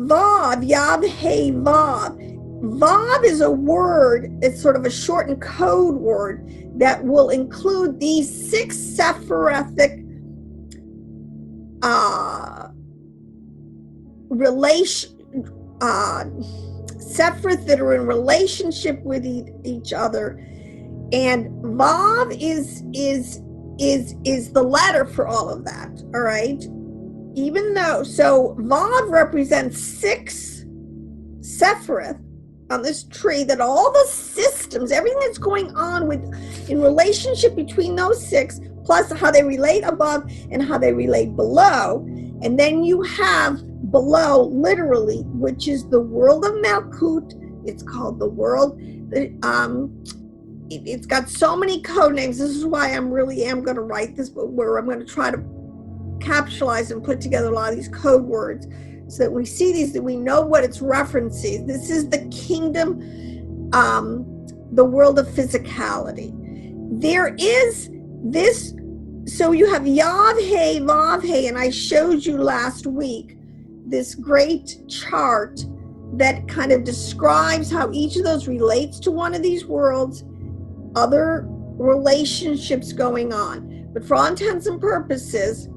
Vav, Yod-Heh, Vav is a word, it's sort of a shortened code word that will include these 6 Sephirithic Sephiroth that are in relationship with each other. And Vav is the letter for all of that, all right? So Vav represents 6 Sephiroth on this tree, that all the systems, everything that's going on in relationship between those 6, plus how they relate above and how they relate below. And then you have below, literally, which is the world of Malkut. It's called the world. It's got so many code names. This is why I am going to write this book, where I'm going to try to capsulize and put together a lot of these code words, so that we see these, that we know what it's referencing. This is the kingdom, the world of physicality. There is this, so you have Yod-Heh, Vav-Heh, and I showed you last week this great chart that kind of describes how each of those relates to one of these worlds, other relationships going on. But for all intents and purposes,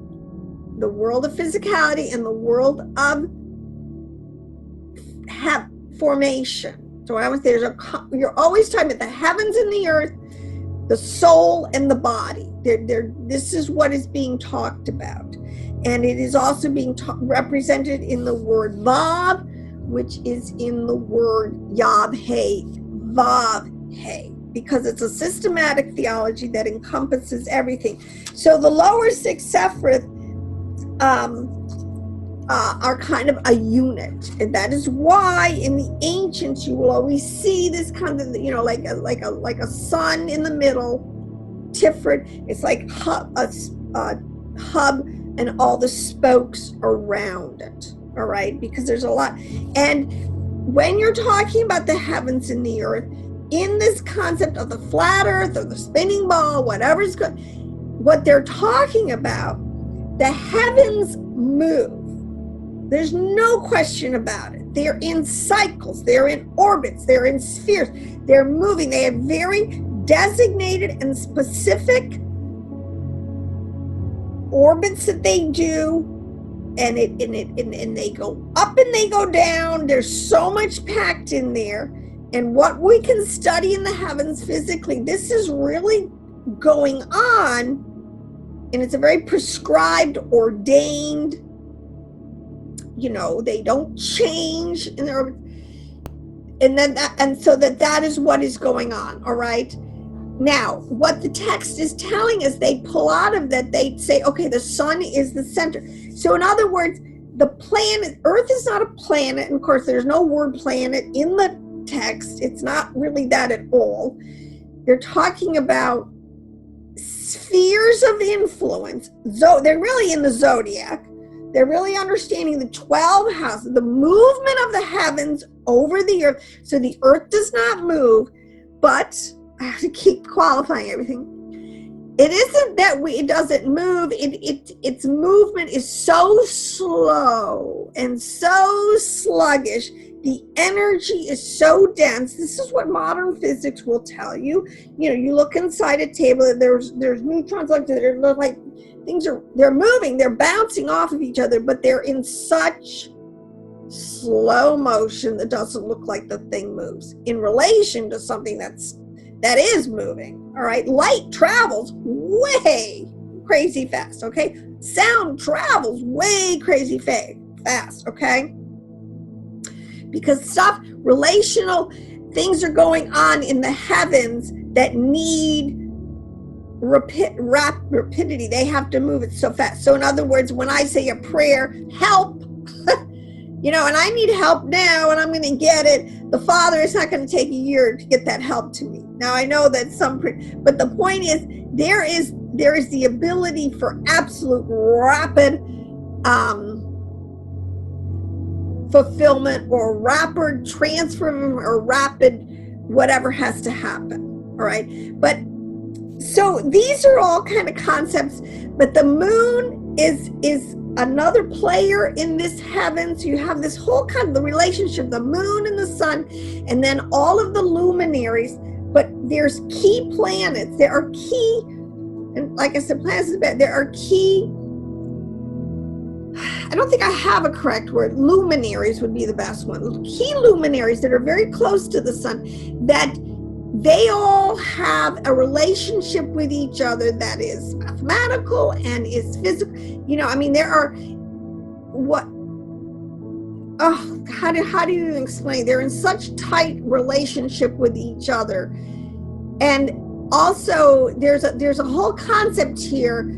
the world of physicality and the world of formation. So you're always talking about the heavens and the earth, the soul and the body. This is what is being talked about. And it is also being represented in the word Vav, which is in the word Yod-Heh, Vav-Heh, because it's a systematic theology that encompasses everything. So the lower 6 Sephiroth are kind of a unit, and that is why in the ancients you will always see this kind of, like a sun in the middle, Tiferet. It's like a hub and all the spokes around it. All right, because there's a lot. And when you're talking about the heavens and the earth, in this concept of the flat earth or the spinning ball, whatever's good, what they're talking about, the heavens move. There's no question about it. They're in cycles, they're in orbits, they're in spheres, they're moving. They have very designated and specific orbits that they do, and they go up and they go down. There's so much packed in there. And what we can study in the heavens physically, this is really going on, and it's a very prescribed, ordained, they don't change in their, and so that is what is going on. All right. Now, what the text is telling us, they pull out of that, they say, okay, the sun is the center. So in other words, the planet, Earth is not a planet. And of course, there's no word planet in the text. It's not really that at all. They're talking about spheres of influence. So they're really in the zodiac. They're really understanding the 12 houses, the movement of the heavens over the earth. So the earth does not move, but I have to keep qualifying everything. It isn't that it doesn't move. Its movement is so slow and so sluggish. The energy is so dense. This is what modern physics will tell you. You look inside a table. There's neutrons like they're like they're moving. They're bouncing off of each other, but they're in such slow motion that doesn't look like the thing moves in relation to something that is moving. All right, light travels way crazy fast. Okay, sound travels way crazy fast. Okay, because relational things are going on in the heavens that need rapidity. They have to move it so fast. So in other words, when I say a prayer, help, and I need help now, and I'm going to get it. The Father is not going to take a year to get that help to me. Now I know that but the point is, there is the ability for absolute rapid fulfillment, or rapid transfer, or rapid whatever has to happen. All right, but so these are all kind of concepts, but the moon is another player in this heavens. You have this whole kind of the relationship, the moon and the sun, and then all of the luminaries. But there's key planets. There are key, and like I said, planets is bad. There are key, I don't think I have a correct word. Luminaries would be the best one. Key luminaries that are very close to the sun, that they all have a relationship with each other that is mathematical and is physical. There are how do you explain? They're in such tight relationship with each other. And also there's a whole concept here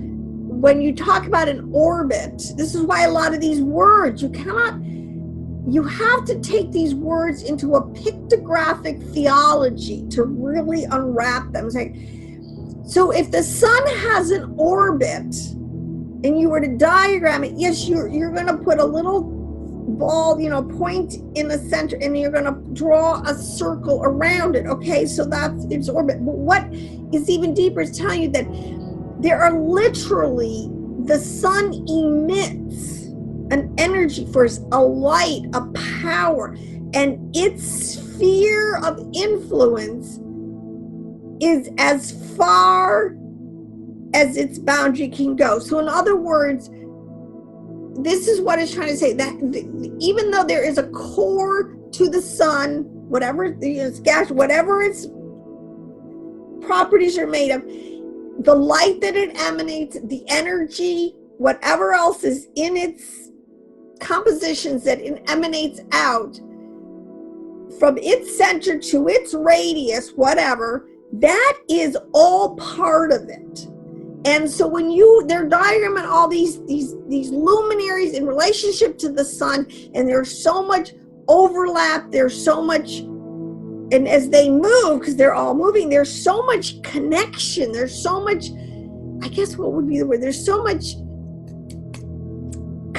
when you talk about an orbit. This is why a lot of these words, you have to take these words into a pictographic theology to really unwrap them. So if the sun has an orbit and you were to diagram it, yes, you're going to put a little ball, point in the center, and you're going to draw a circle around it. Okay, so that's its orbit. But what is even deeper is telling you that there are literally, the sun emits an energy force, a light, a power, and its sphere of influence is as far as its boundary can go. So in other words, this is what it's trying to say, that even though there is a core to the sun, whatever its gas, whatever its properties are made of, the light that it emanates, the energy, whatever else is in its compositions that it emanates out from its center to its radius, whatever, that is all part of it. And so when they're diagramming all these luminaries in relationship to the sun, and there's so much overlap, there's so much, and as they move, because they're all moving, there's so much connection, there's so much, I guess what would be the word, there's so much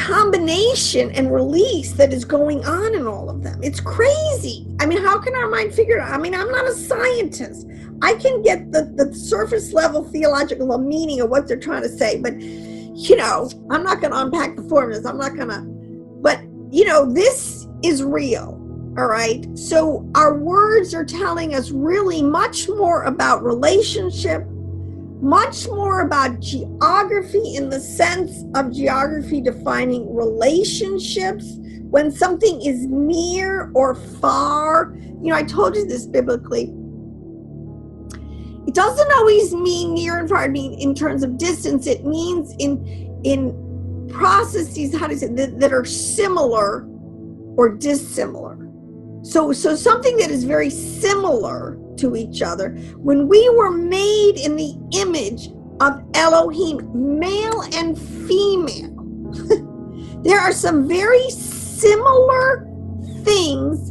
combination and release that is going on in all of them. It's crazy. I mean, how can our mind figure it out? I mean, I'm not a scientist. I can get the surface level theological meaning of what they're trying to say, but I'm not going to unpack the formulas. But this is real. All right. So our words are telling us really much more about relationship, much more about geography in the sense of geography defining relationships. When something is near or far, I told you this biblically. It doesn't always mean near and far. I mean, in terms of distance, it means in processes, that are similar or dissimilar. So something that is very similar to each other. When we were made in the image of Elohim, male and female, there are some very similar things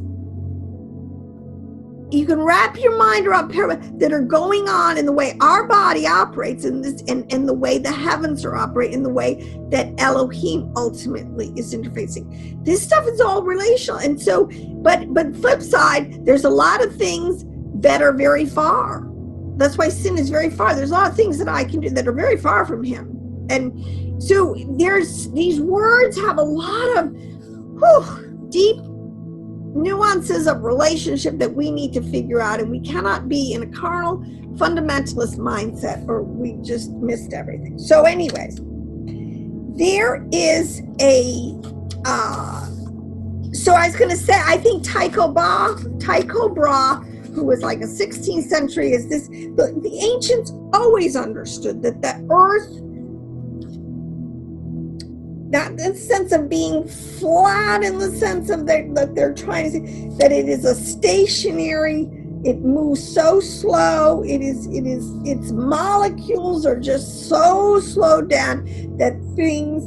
you can wrap your mind around that are going on in the way our body operates in this, and the way the heavens are operating, in the way that Elohim ultimately is interfacing. This stuff is all relational. And so, but flip side, there's a lot of things that are very far. That's why sin is very far. There's a lot of things that I can do that are very far from him. And so these words have a lot of deep nuances of relationship that we need to figure out, and we cannot be in a carnal fundamentalist mindset or we just missed everything. So anyways, there is so I was going to say, I think Tycho Brahe, who was like a 16th century, is this, the ancients always understood that the earth, not in the sense of being flat, in the sense of that they're trying to say that it is a stationary, it moves so slow, its molecules are just so slowed down that things,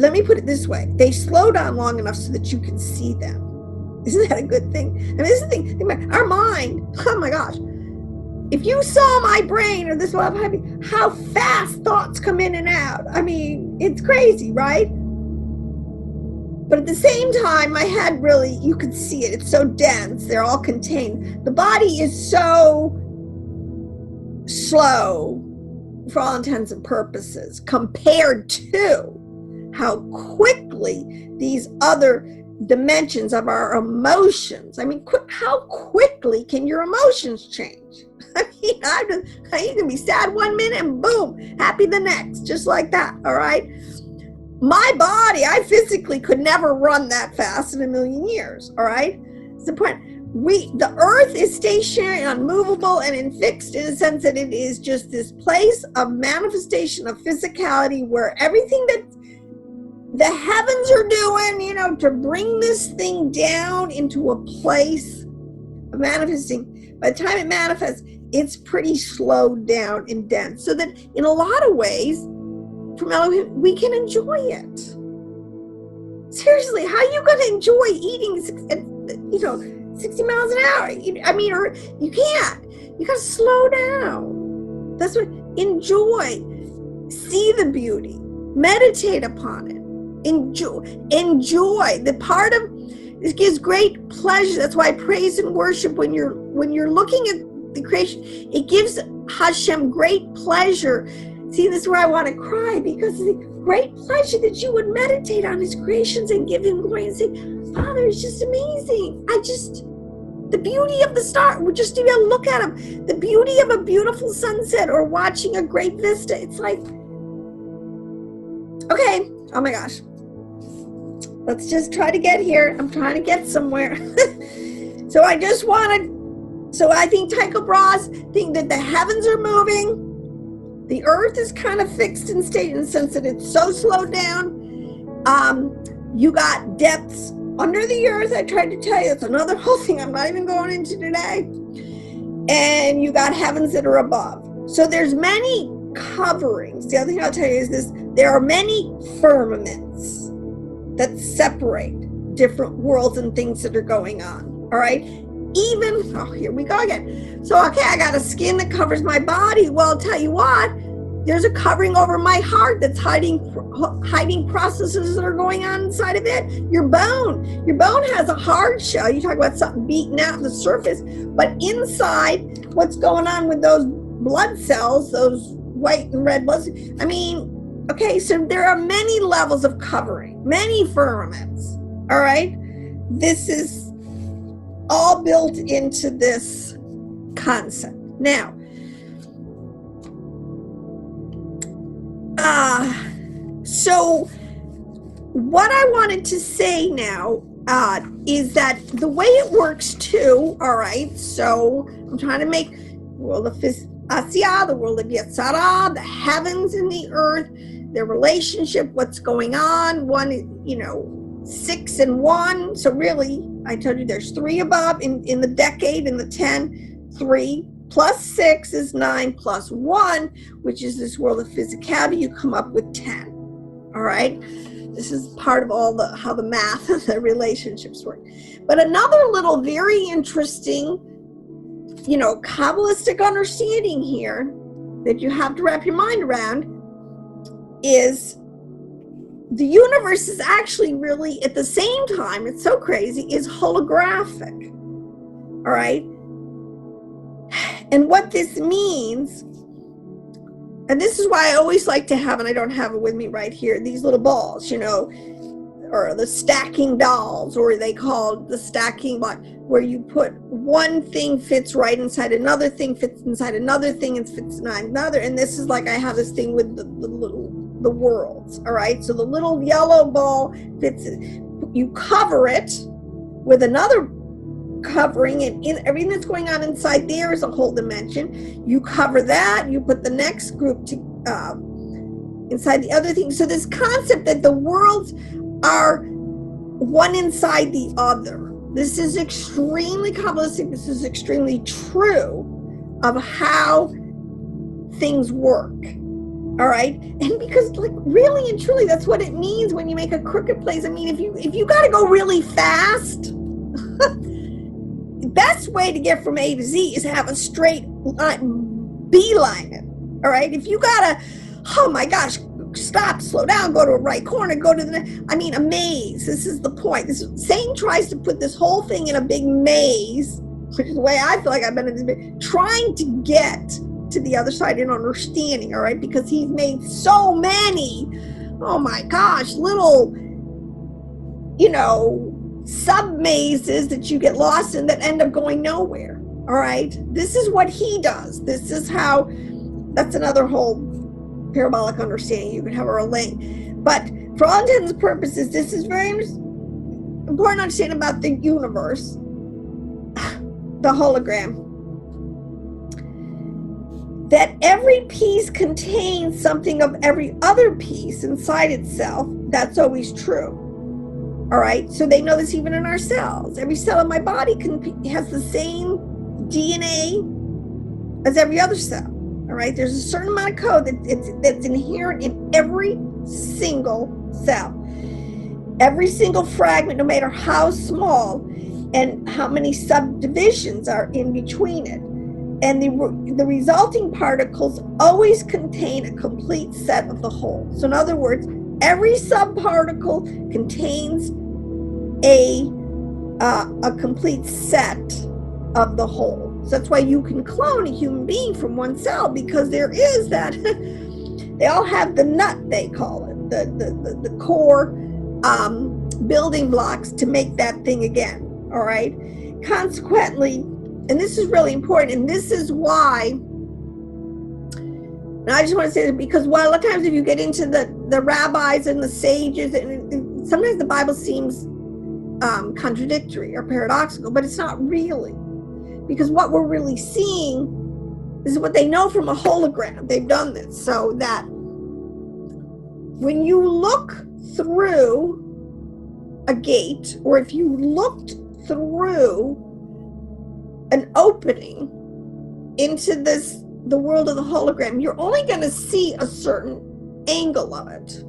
let me put it this way, they slow down long enough so that you can see them. Isn't that a good thing? I mean, this is the thing, our mind, oh my gosh, if you saw my brain or this, how fast thoughts come in and out. I mean, it's crazy, right? But at the same time, my head really, you could see it. It's so dense. They're all contained. The body is so slow for all intents and purposes compared to how quickly these other dimensions of our emotions. I mean, how quickly can your emotions change? I mean, you can be sad one minute and boom, happy the next, just like that. All right. My body, I physically could never run that fast in a million years. All right. It's the point. The earth is stationary, unmovable, and fixed in a sense that it is just this place of manifestation of physicality where everything that the heavens are doing, to bring this thing down into a place of manifesting. By the time it manifests, it's pretty slowed down and dense. So that in a lot of ways, from Elohim, we can enjoy it. Seriously, how are you going to enjoy eating, 60 miles an hour? Or you can't. You got to slow down. That's what, enjoy. See the beauty. Meditate upon it. Enjoy. The part of this gives great pleasure. That's why praise and worship, when you're looking at the creation, it gives HaShem great pleasure. See, this is where I want to cry, because it's great pleasure that you would meditate on his creations and give him glory and say, Father, it's just amazing. The beauty of the star, we're just to be able to look at them. The beauty of a beautiful sunset or watching a great vista. It's like, okay, oh my gosh. Let's just try to get here. I'm trying to get somewhere. So I think Tycho Brahe's think that the heavens are moving. The earth is kind of fixed and stayed in the sense that it's so slowed down. You got depths under the earth. I tried to tell you, it's another whole thing I'm not even going into today. And you got heavens that are above. So there's many coverings. The other thing I'll tell you is this: there are many firmaments that separate different worlds and things that are going on. All right. Here we go again. So, okay, I got a skin that covers my body. Well, I'll tell you what, There's a covering over my heart that's hiding processes that are going on inside of it. Your bone has a hard shell. You talk about something beating out the surface, but inside, what's going on with those blood cells, those white and red blood cells? I mean, okay, so there are many levels of covering, many firmaments. All right, this is all built into this concept. Now, so what I wanted to say now is that the way it works too, all right, so I'm trying to make world of Asiyah, the world of Yetzirah, the heavens and the earth, their relationship, what's going on, 6 and 1. So really, I told you there's 3 above in the decade, in the 10, 3. Plus 6 is 9, plus 1, which is this world of physicality. You come up with 10. All right. This is part of how the math and the relationships work. But another little very interesting, Kabbalistic understanding here that you have to wrap your mind around is the universe is actually really at the same time, it's so crazy, is holographic. All right. And what this means, and this is why I always like to have, and I don't have it with me right here, these little balls, or the stacking dolls, or they call the stacking block, where you put one thing fits right inside another thing, fits inside another thing, and fits inside another. And this is like I have this thing with the worlds, all right? So the little yellow ball fits, you cover it with another covering, and in everything that's going on inside there is a whole dimension. You cover that, you put the next group to inside the other thing. So this concept that the worlds are one inside the other, this is extremely Kabbalistic. This is extremely true of how things work. All right, and because really and truly, that's what it means when you make a crooked place. I mean, if you got to go really fast. The best way to get from A to Z is to have a straight line, beeline it. All right. If you gotta, oh my gosh, stop, slow down, go to a right corner, go to a maze. This is the point. Satan tries to put this whole thing in a big maze, which is the way I feel like I've been in this, trying to get to the other side in understanding. All right, because he's made so many, oh my gosh, little, sub mazes that you get lost in that end up going nowhere. All right, this is what he does. This is how, that's another whole parabolic understanding you can have, or a link. But for all intents and purposes, this is very important to understand about the universe, the hologram, that every piece contains something of every other piece inside itself. That's always true. All right, so they know this even in our cells. Every cell in my body has the same DNA as every other cell. All right, there's a certain amount of code that's inherent in every single cell. Every single fragment, no matter how small, and how many subdivisions are in between it. And the resulting particles always contain a complete set of the whole. So in other words, every subparticle contains a complete set of the whole. So that's why you can clone a human being from one cell, because there is that. They all have the nut, they call it, the core building blocks to make that thing again. All right. Consequently, and this is really important, and this is why. And I just want to say that because a lot of times if you get into the rabbis and the sages, and sometimes the Bible seems contradictory or paradoxical, but it's not really. Because what we're really seeing is what they know from a hologram. They've done this so that when you look through a gate, or if you looked through an opening into the world of the hologram, you're only going to see a certain angle of it,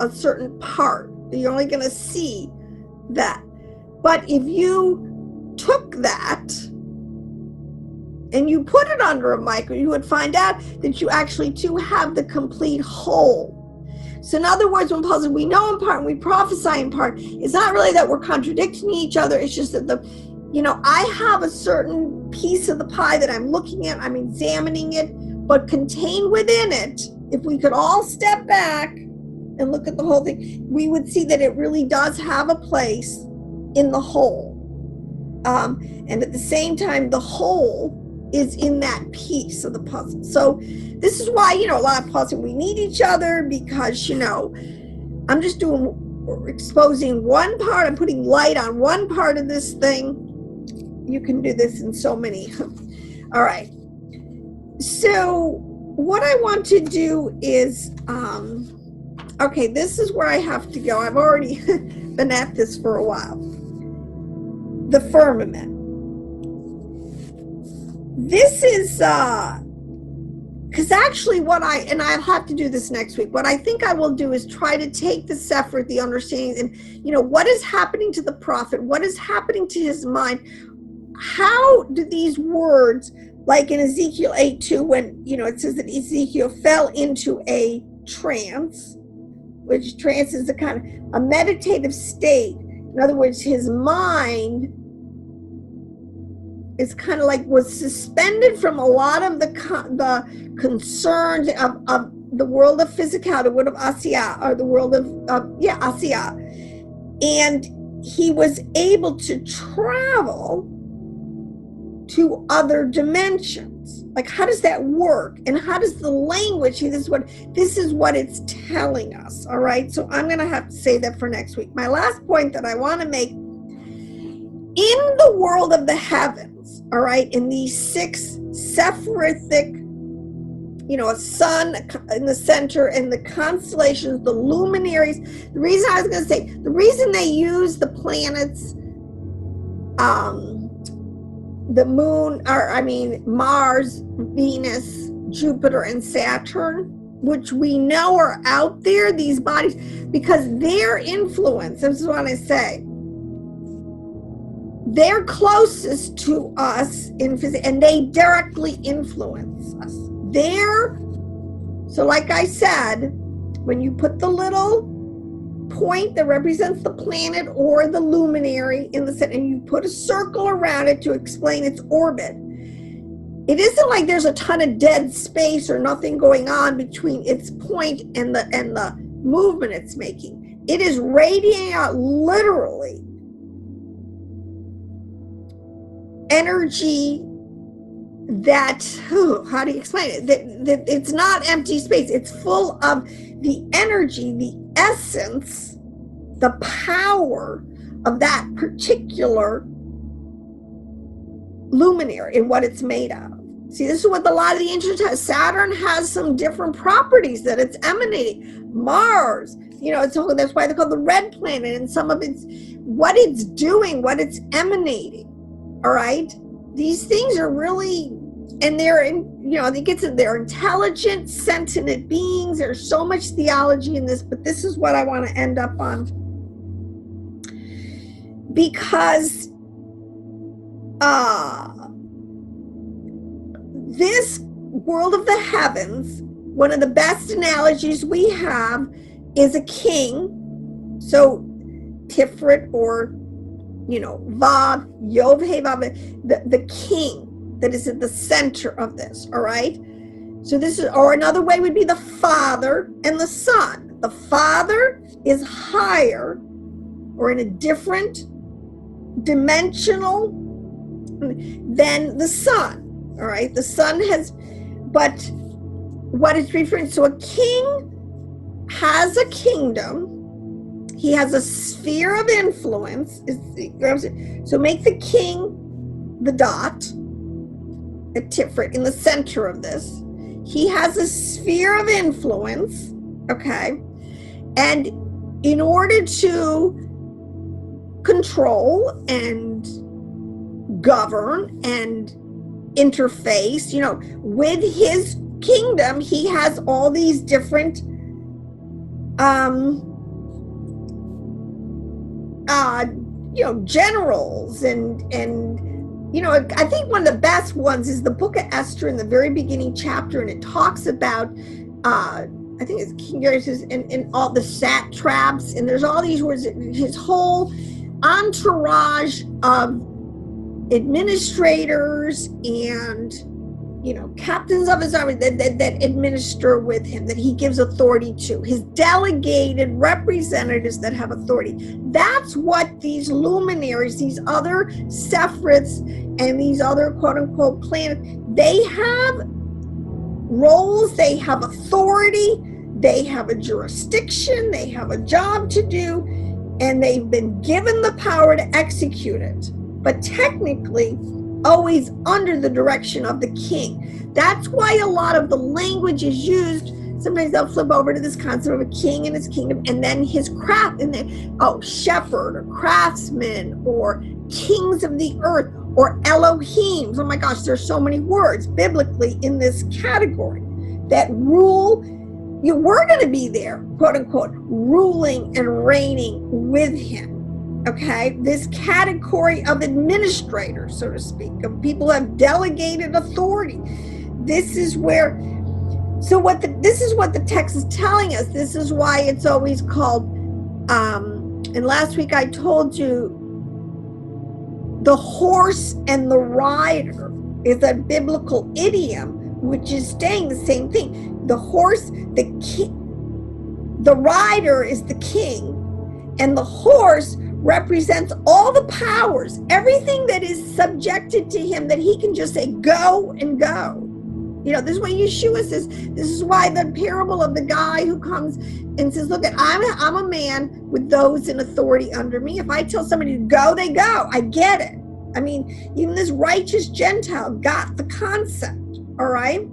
a certain part. You're only going to see that. But if you took that and you put it under a microscope, you would find out that you actually do have the complete whole. So in other words, when Paul says we know in part and we prophesy in part, it's not really that we're contradicting each other. It's just that I have a certain piece of the pie that I'm looking at, I'm examining it, but contained within it, if we could all step back and look at the whole thing, we would see that it really does have a place in the whole. And at the same time, the whole is in that piece of the puzzle. So this is why, a lot of puzzles, we need each other, because, I'm just exposing one part, I'm putting light on one part of this thing. You can do this in so many. All right. So what I want to do is, okay, this is where I have to go. I've already been at this for a while. The firmament. This is, because actually and I'll have to do this next week, what I think I will do is try to take the sefer, the understandings, and, what is happening to the prophet? What is happening to his mind? How do these words, like in Ezekiel 8:2, when, it says that Ezekiel fell into a trance, which trance is a meditative state. In other words, his mind is was suspended from a lot of the concerns of the world of physicality, the world of Asiya, or the world of Asiya. And he was able to travel to other dimensions. Like, how does that work? And how does the language, this is what it's telling us. All right. So I'm going to have to say that for next week. My last point that I want to make, in the world of the heavens, all right, in these 6 Sephirithic, a sun in the center, and the constellations, the luminaries. The reason they use the planets, the moon, Mars, Venus, Jupiter, and Saturn, which we know are out there, these bodies, because their influence, this is what I say, they're closest to us in physics, and they directly influence us. So like I said, when you put the little point that represents the planet or the luminary in the center, and you put a circle around it to explain its orbit, it isn't like there's a ton of dead space or nothing going on between its point and the movement it's making. It is radiating out literally energy that, how do you explain it? That it's not empty space. It's full of the energy, the essence, the power of that particular luminary and what it's made of. See, this is what a lot of the ancients has. Saturn has some different properties that it's emanating. Mars, that's why they're called the red planet, and some of it's what it's doing, what it's emanating. All right, these things are really, and they're they're intelligent, sentient beings. There's so much theology in this, but this is what I want to end up on, because this world of the heavens, one of the best analogies we have is a king. So Tiferet, or Vav, Yod He Vav, the king that is at the center of this, all right? So this is, or another way would be the Father and the Son. The Father is higher, or in a different dimensional than the Son, all right? The Son has, but what it's referring to, a king has a kingdom. He has a sphere of influence. So make the king the dot, the Tiferet, in the center of this. He has a sphere of influence, okay? And in order to control and govern and interface, with his kingdom, he has all these different generals and you know, I think one of the best ones is the book of Esther in the very beginning chapter, and it talks about, I think it's King Darius and all the satraps, and there's all these words, his whole entourage of administrators and, you know, captains of his army that administer with him, that he gives authority to, his delegated representatives that have authority. That's what these luminaries, these other sephriths and these other quote unquote planets, they have roles, they have authority, they have a jurisdiction, they have a job to do, and they've been given the power to execute it, but technically always under the direction of the king. That's why a lot of the language is used. Sometimes they'll flip over to this concept of a king and his kingdom, and then his craft, and then, shepherd or craftsman or kings of the earth or Elohims. Oh my gosh, there's so many words biblically in this category that rule. We're going to be there, quote unquote, ruling and reigning with him. Okay, this category of administrators, so to speak, of people who have delegated authority. This is where, this is what the text is telling us. This is why it's always called, and last week I told you, the horse and the rider is a biblical idiom, which is saying the same thing. The horse, the rider is the king, and the horse represents all the powers, everything that is subjected to him, that he can just say, go and go. You know, this is what Yeshua says. This is why the parable of the guy who comes and says, look, I'm a man with those in authority under me. If I tell somebody to go, they go. I get it. I mean, even this righteous Gentile got the concept, all right?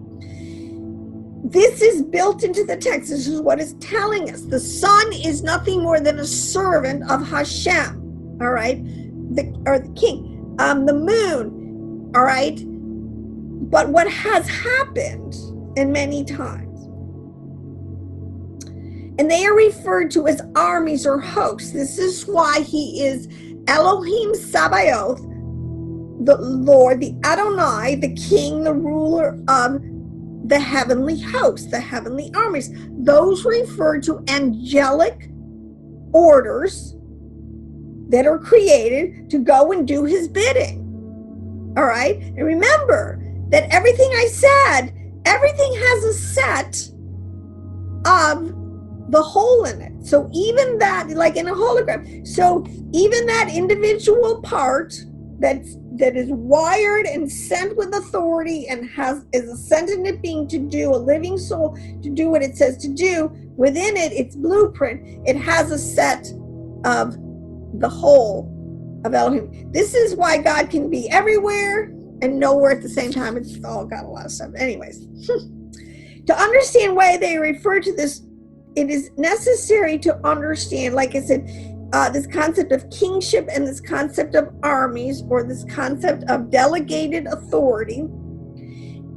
This is built into the text. This is what it's telling us. The son is nothing more than a servant of HaShem, all right? The king. The moon, all right? But what has happened, and many times, and they are referred to as armies or hosts. This is why he is Elohim Sabaoth, the Lord, the Adonai, the king, the ruler of the heavenly hosts, the heavenly armies. Those refer to angelic orders that are created to go and do his bidding. All right? And remember that everything I said, everything has a set of the hole in it. So even that, like in a hologram, so even that individual part that is wired and sent with authority and is a sentient being to do, a living soul to do what it says to do, within it, its blueprint, it has a set of the whole of Elohim. This is why God can be everywhere and nowhere at the same time. It's all got a lot of stuff. Anyways, to understand why they refer to this, it is necessary to understand, like I said, this concept of kingship and this concept of armies, or this concept of delegated authority.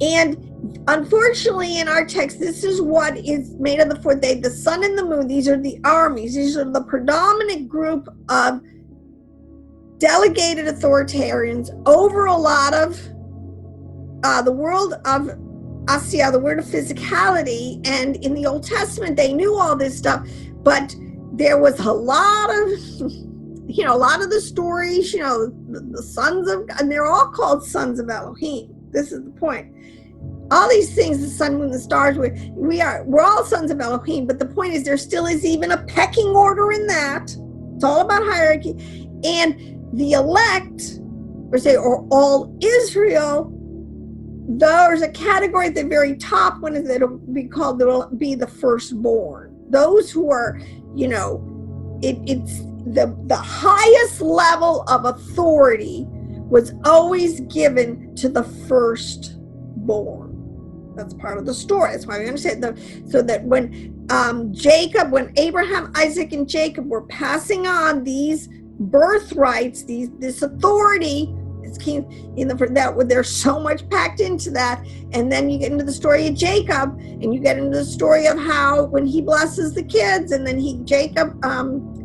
And unfortunately, in our text, this is what is made of the fourth day. The sun and the moon, these are the armies. These are the predominant group of delegated authoritarians over a lot of the world of Asiya, the word of physicality. And in the Old Testament, they knew all this stuff, but there was a lot of, a lot of the stories, the sons of, and they're all called sons of Elohim. This is the point. All these things, the sun, moon, the stars, we're all sons of Elohim, but the point is there still is even a pecking order in that. It's all about hierarchy. And the elect, or all Israel, there's a category at the very top one is that'll be the firstborn. Those who are, it's the highest level of authority was always given to the firstborn. That's part of the story. That's why we understand so that when when Abraham, Isaac, and Jacob were passing on these birthrights, this authority, this king, there's so much packed into that. And then you get into the story of Jacob, and you get into the story of how when he blesses the kids, and then Jacob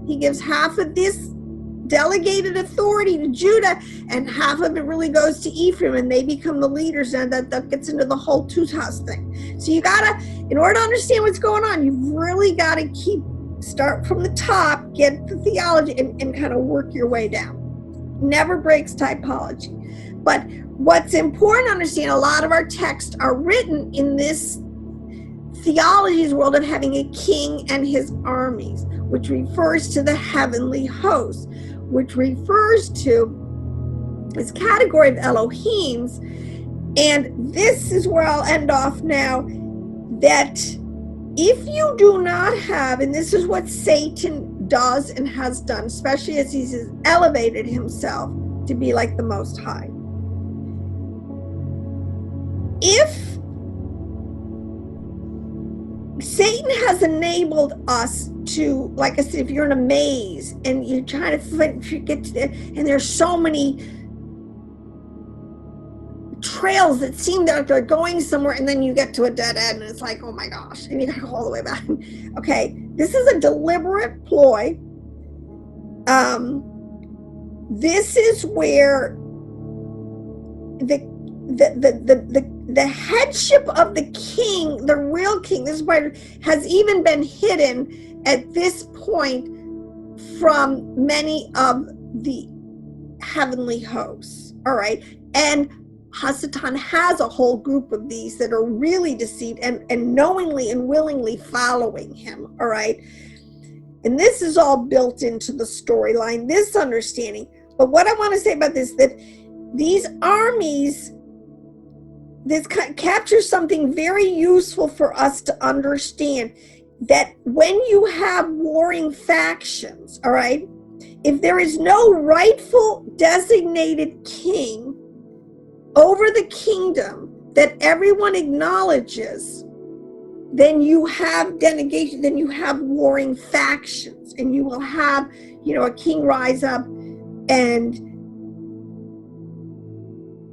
he gives half of delegated authority to Judah, and half of it really goes to Ephraim, and they become the leaders, and that gets into the whole two-house thing. So you gotta, in order to understand what's going on, you've really got to start from the top, get the theology, and kind of work your way down. Never breaks typology. But what's important to understand, a lot of our texts are written in this theology's world of having a king and his armies, which refers to the heavenly host, which refers to this category of Elohims. And this is where I'll end off now, that if you do not have, and this is what Satan does and has done, especially as he's elevated himself to be like the Most High. If Satan has enabled us to, like I said, if you're in a maze and you're trying to get to there, and there's so many trails that seem that they're going somewhere, and then you get to a dead end, and it's like, oh my gosh, and you gotta go all the way back. Okay, this is a deliberate ploy. This is where the headship of the king, the real king, this is why has even been hidden at this point from many of the heavenly hosts. All right, and HaSatan has a whole group of these that are really deceived and knowingly and willingly following him. All right, and this is all built into the storyline, this understanding. But what I want to say about this, that these armies, this captures something very useful for us to understand, that when you have warring factions, all right, if there is no rightful designated king over the kingdom that everyone acknowledges, then you have denegation, then you have warring factions, and you will have, a king rise up and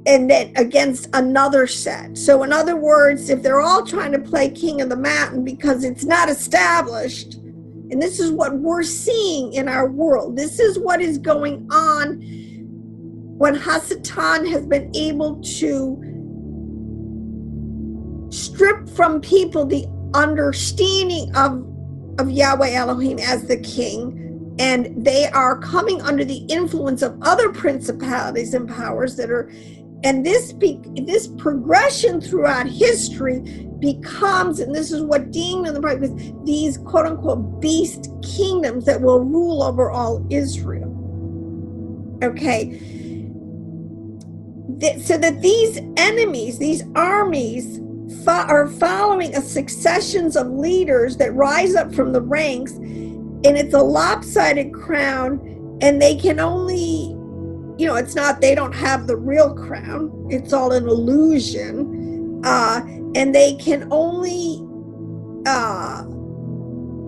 then against another set. So in other words, if they're all trying to play king of the mountain because it's not established, and this is what we're seeing in our world, this is what is going on when HaSatan has been able to strip from people the understanding of Yahweh Elohim as the king, and they are coming under the influence of other principalities and powers that are, and this progression throughout history becomes, and this is what Dean and the Bible is, these quote unquote beast kingdoms that will rule over all Israel. Okay, so that these enemies, these armies are following a successions of leaders that rise up from the ranks, and it's a lopsided crown, and they can only, it's not, they don't have the real crown, it's all an illusion, and they can only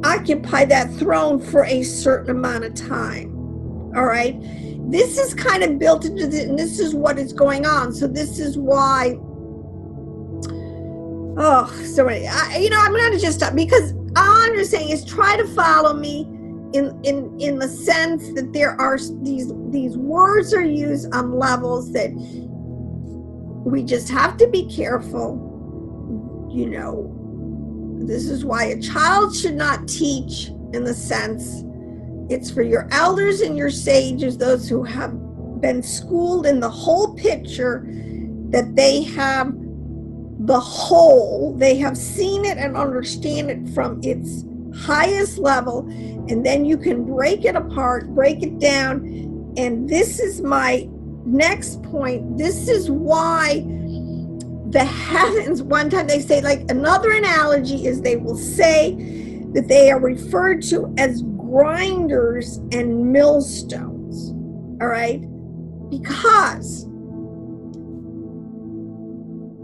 occupy that throne for a certain amount of time. All right, this is kind of built into this, and this is what is going on. So this is why, I'm going to just stop, because all I'm just saying is try to follow me in the sense that there are these words are used on levels that we just have to be careful. This is why a child should not teach, in the sense it's for your elders and your sages, those who have been schooled in the whole picture, that they have the whole, they have seen it and understand it from its highest level, and then you can break it apart, break it down. And this is my next point. This is why the heavens, one time they say, like, another analogy is they will say that they are referred to as grinders and millstones. All right, because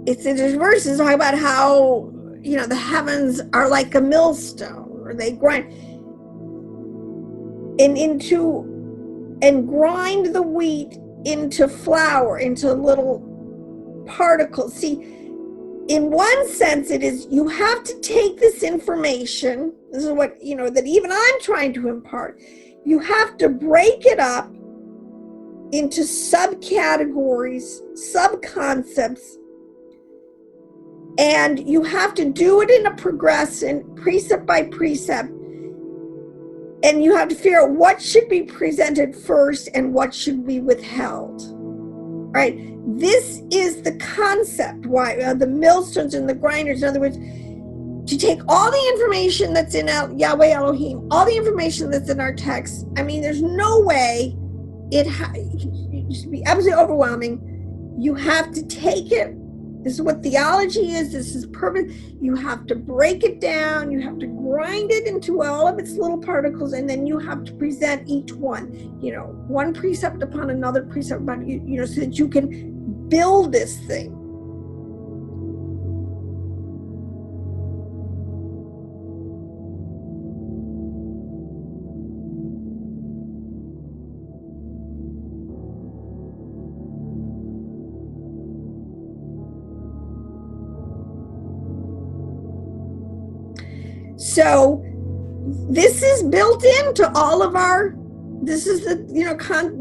there's verses talking about how, the heavens are like a millstone, or they grind and grind the wheat into flour, into little particles. See, in one sense, it is, you have to take this information. This is what, that even I'm trying to impart. You have to break it up into subcategories, subconcepts, and you have to do it in a progression, precept by precept, and you have to figure out what should be presented first and what should be withheld. Right? This is the concept, why the millstones and the grinders. In other words, to take all the information that's in Yahweh Elohim, all the information that's in our text. I mean, there's no way it should be absolutely overwhelming. You have to take it. This is what theology is. This is perfect. You have to break it down. You have to grind it into all of its little particles, and then you have to present each one, one precept upon another precept, upon, so that you can build this thing. So this is built into all of this is the,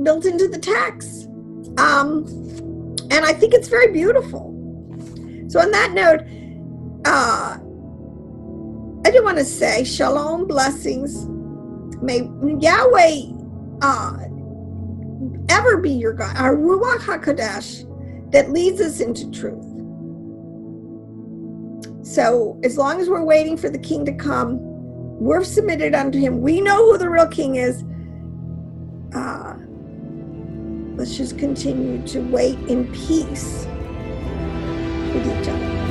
built into the text. And I think it's very beautiful. So on that note, I do want to say shalom, blessings. May Yahweh ever be your God, our Ruach HaKodesh that leads us into truth. So as long as we're waiting for the king to come, we're submitted unto him. We know who the real king is. Let's just continue to wait in peace with each other.